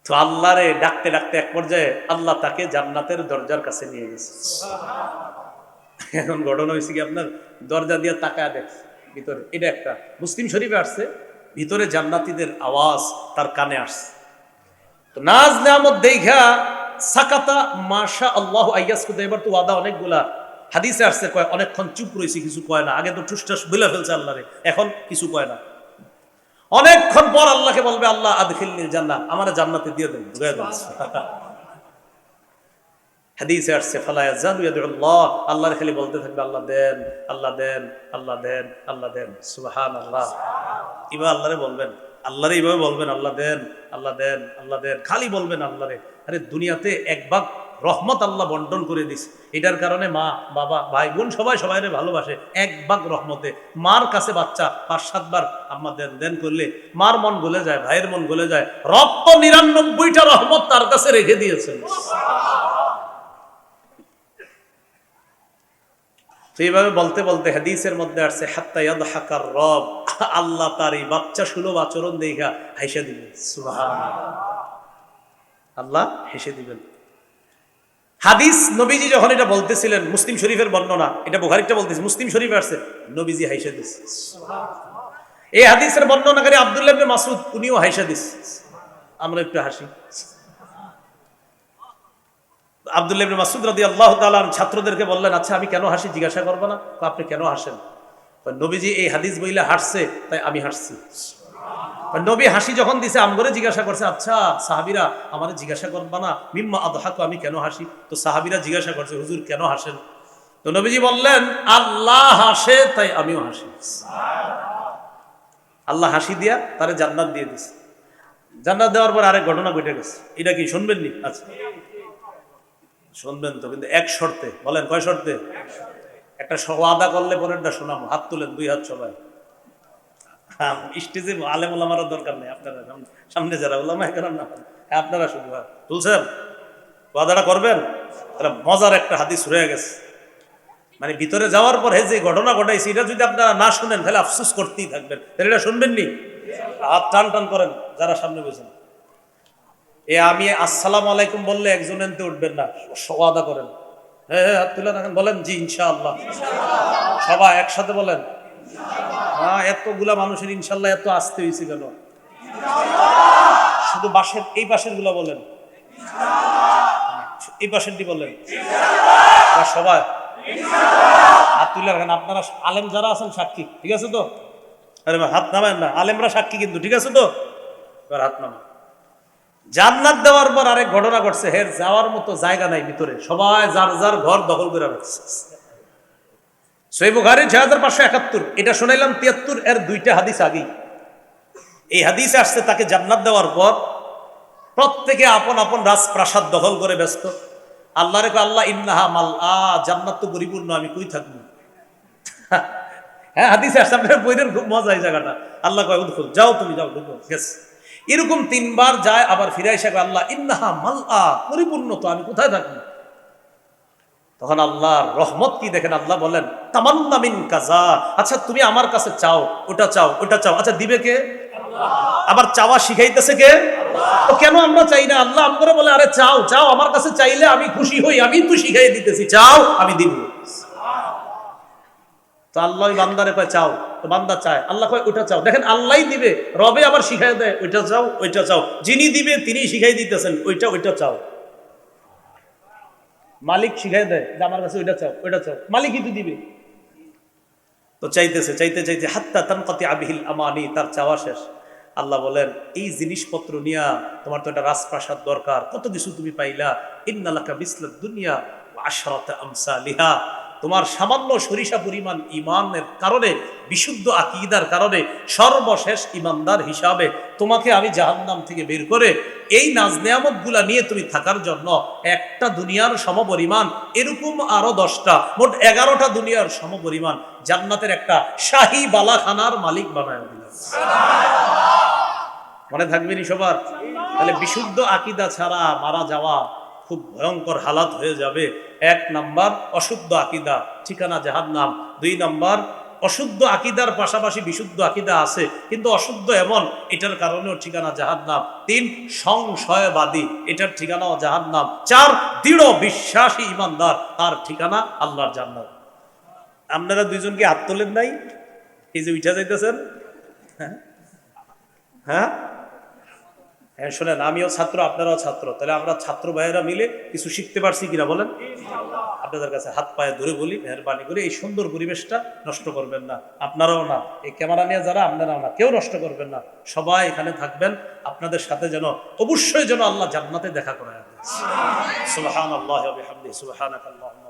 তো আল্লাহরে ডাকতে ডাকতে এক পর্যায়ে আল্লাহ তাকে জান্নাতের দরজার কাছে নিয়ে গেছে। এখন ঘটনা হয়েছে কি, আপনার দরজা দিয়ে তাকায় দেখছে ভিতরে, এটা একটা মুসলিম শরীফে আসছে, ভিতরে জান্নাতীদের আওয়াজ তার কানে আসছে। তো নাজ নেয়ামত দেখা সাকাতা মাশা আল্লাহু আইয়াসকুত, এবার তো ওয়াদা অনেকগুলা। হাদিসে আসছে, কয় অনেকক্ষণ চুপ রয়েছে, কিছু কয় না। আগে তো ঠুসঠাস বলে ফেলছে আল্লাহরে, এখন কিছু কয় না। অনেকক্ষণ পর আল্লাহকে বলবে, আল্লাহ আদখিলনিল জান্নাহ, আমারে জান্নাতে দিয়ে দেন, ঢুকায় দেন। হাদিসে আসছে, ফালা ইয়াজালু ইয়াদউল্লাহ, আল্লাহর খালি বলতে থাকবে, আল্লাহ দেন, আল্লাহ দেন, আল্লাহ দেন, আল্লাহ দেন। সুবহানাল্লাহ। এবার আল্লাহরে বলবেন, আল্লাহরে এইভাবে বলবেন, আল্লাহ দেন, আল্লাহ দেন, আল্লাহ দেন, খালি বলবেন আল্লাহরে। আরে দুনিয়াতে এক ভাগ রহমত আল্লাহ বন্টন করে দিছে, এটার কারণে মা বাবা ভাই বোন সবাই সবাইরে ভালোবাসে। এক ভাগ রহমতে মার কাছে বাচ্চা 5-7 বার আম্মা দেন দেন করলে মার মন গলে যায়, ভাইয়ের মন গলে যায়। রব তো 99টা রহমত তার কাছে রেখে দিয়েছেন। এইভাবে বলতে বলতে হাদিসের মধ্যে আসছে, হাত্তা ইয়াদহাকার রব, আল্লাহ তার এই বাচ্চা সুলভ আচরণ দেখা হেসে দিবেন। সুবহানাল্লাহ। আল্লাহ হেসে দিবেন। হাদিস নবীজি যখন এটা বলতেছিলেন, মুসলিম শরীফের বর্ণনা, এটা বুখারীটা বলতেছে, মুসলিম শরীফে আসছে, নবীজি হাইসা দিছে। এই হাদিসের বর্ণনাকারী আব্দুল্লাহ ইবনে মাসউদ, উনিও হাইসা দিছে। আমরা একটু হাসি। আব্দুল্লাহ ইবনে মাসউদ রাদিয়াল্লাহু তাআলা ছাত্রদেরকে বললেন, আচ্ছা আমি কেন হাসি জিজ্ঞাসা করবো না? আপনি কেন হাসেন? নবীজি এই হাদিস বইলে হাসছে, তাই আমি হাসছি। নবী হাসি যখন দিছে, আমগরে জিজ্ঞাসা করছে, আচ্ছা সাহাবীরা আমাদের জিজ্ঞাসা করবা না মিম্মা আদহাকু, আমি কেন হাসি? তো সাহাবীরা জিজ্ঞাসা করছে, হুজুর কেন হাসেন? তো নবীজি বললেন, আল্লাহ হাসে তাই আমিও হাসি। আল্লাহ হাসি দিয়া তারে জান্নাত দিয়ে দিছে। জান্নাত দেওয়ার পর আরেক ঘটনা ঘটে গেছে। এটা কি শুনবেন নি? আচ্ছা শুনবেন তো, কিন্তু এক শর্তে। বলেন কয় শর্তে? একটা ওয়াদা করলে পরেরটা শোনাবো। হাত তুলেন, 2 হাত সবাই। স্টেজে আলেম ওলামার দরকার নেই, আপনারা সামনে যারা ওলামা একরাম না, আপনারা শুধু তুলছেন, ওয়াদাটা করবেন। তাহলে মজার একটা হাদিস রয়ে গেছে, মানে ভিতরে যাওয়ার পর যে ঘটনা ঘটাইছে, এটা যদি আপনারা না শুনেন তাহলে আফসোস করতেই থাকবেন। তাহলে এটা শুনবেন নি? হাত টান টান করেন যারা সামনে বসেন। আমি আসসালামু আলাইকুম বললে একজন এনতে উঠবেন না, ওয়াদা করেন। হ্যাঁ হাত তুলে রাখেন, বলেন জি ইনশাআল্লাহ। সবাই একসাথে বলেন। হ্যাঁ, এতগুলা মানুষের ইনশাল্লাহ এত আসতে হয়েছে কেন? শুধু বাসের এই পাশের গুলা বলেন, এই পাশেরটি বলেন। সবাই হাত তুলে রাখেন। আপনারা আলেম যারা আছেন সাক্ষী, ঠিক আছে তো? আরে হাত নামেন না, আলেমরা সাক্ষী কিন্তু, ঠিক আছে তো? এবার হাত নামান। জান্নাত দেওয়ার পর আরেক ঘটনা ঘটছে, হের যাওয়ার মতো জায়গা নাই ভিতরে, সবাই যার যার ঘর দখল করে রাখছে। সহিহ বুখারী 6571, এটা শোনাইলাম 73, এর 2টা হাদিস আগেই। এই হাদিসে আসছে তাকে জান্নাত দেওয়ার পর প্রত্যেকে আপন আপন রাজপ্রাসাদ দখল করে ব্যস্ত। আল্লাহরে কয়, আল্লাহ ইন্নাহা মালআ, জান্নাত তো পরিপূর্ণ, আমি কই থাকবো? হ্যাঁ হাদিসে আসছে, আপনার বইয়ের খুব মজা এই জায়গাটা। আল্লাহ কয় উদখুল, যাও তুমি যাও, ঢুকো, গেছে। এরকম 3 বার যায়, আবার ফিরে এসে কয়, আল্লাহ ইন্নাহা মালআ, পরিপূর্ণ তো, আমি কোথায় থাকবো? তখন আল্লাহর রহমত কি দেখেন, আল্লাহ বলেন, তামান্না মিন কাযা, আচ্ছা তুমি আমার কাছে চাও, ওটা চাও, ওটা চাও, আচ্ছা দিবে কে? আবার চাওয়া শিখাইতেছে কে? তো কেন আমরা চাই না? আল্লাহ আমরা বলে, আরে চাও চাও, আমার কাছে চাইলে আমি খুশি হই, আমি তো শিখাই দিতেছি, চাও আমি দিব। তো আল্লাহ ওই বান্দারে কয় চাও, তো বান্দা চায়, আল্লাহ কয় ওটা চাও। দেখেন আল্লাহই দিবে, রবে আবার শিখাই দেয়, ওইটা চাও ওইটা চাও। যিনি দিবে তিনি শিখাই দিতেছেন, ওইটা ওইটা চাও। মালিক শিখাই দেয় যে আমার কাছে ওইটা চাও ওইটা চাও, মালিকই তো দিবে। তো চাইতেছে চাইতে চাইতে হাত্তা তানকাতি আবিহিল আমানি, তার চাওয়া শেষ। আল্লাহ বলেন, এই জিনিসপত্র নিয়া তোমার তো একটা রাজপ্রাসাদ দরকার, কত কিছু তুমি পাইলা। ইন্নালাকা বিসলাদ দুনিয়া ওয়া আশরাতা আমসালিহা, তোমার সামান্য সরিষা পরিমাণ ঈমানের কারণে, বিশুদ্ধ আকীদার কারণে, সর্বশেষ ঈমানদার হিসাবে তোমাকে আমি জাহান্নাম থেকে বের করে এই নাজ নেয়ামতগুলা নিয়ে তুমি থাকার জন্য একটা দুনিয়ার সমপরিমাণ, এরকম আরো 10টা, মোট 11টা দুনিয়ার সমপরিমাণ জান্নাতের একটা শাহী বালাখানার মালিক বানায় দিলাম। মনে থাকবেনি সবার? তাহলে বিশুদ্ধ আকীদা ছাড়া মারা যাওয়া খুব ভয়ঙ্কর হালাত হয়ে যাবে। 1 নাম্বার অশুদ্ধ আকীদা, ঠিকানা জাহান্নাম। 2 নাম্বার অশুদ্ধ আকীদার পাশাপাশি বিশুদ্ধ আকীদা আছে, কিন্তু অশুদ্ধ এমন, এটার কারণেও ঠিকানা জাহান্নাম। 3 সংশয়বাদী, এটার ঠিকানাও জাহান্নাম। 4 দৃঢ় বিশ্বাসী ঈমানদার, তার ঠিকানা আল্লাহর জান্নাত। আপনারা 2 জনকে হাত তোলেন নাই, এই যে উঠা যাইতেছেন। হ্যাঁ হ্যাঁ হ্যাঁ, শোনেন, আমিও ছাত্র, আপনারাও ছাত্র, তাহলে আমরা ছাত্র ভাইয়েরা মিলে কিছু শিখতে পারছি কিনা বলেন? আপনাদের কাছে হাত পায়ে ধরে বলি, মেহরবানি করে এই সুন্দর পরিবেশটা নষ্ট করবেন না। আপনারাও না, এই ক্যামেরা নিয়ে যারা, আপনারাও না, কেউ নষ্ট করবেন না। সবাই এখানে থাকবেন, আপনাদের সাথে যেন অবশ্যই যেন আল্লাহ জান্নাতে দেখা করায়। সুবহানাল্লাহি ওয়া বিহামদিহি, সুবহানাকাল্লাহুম্মা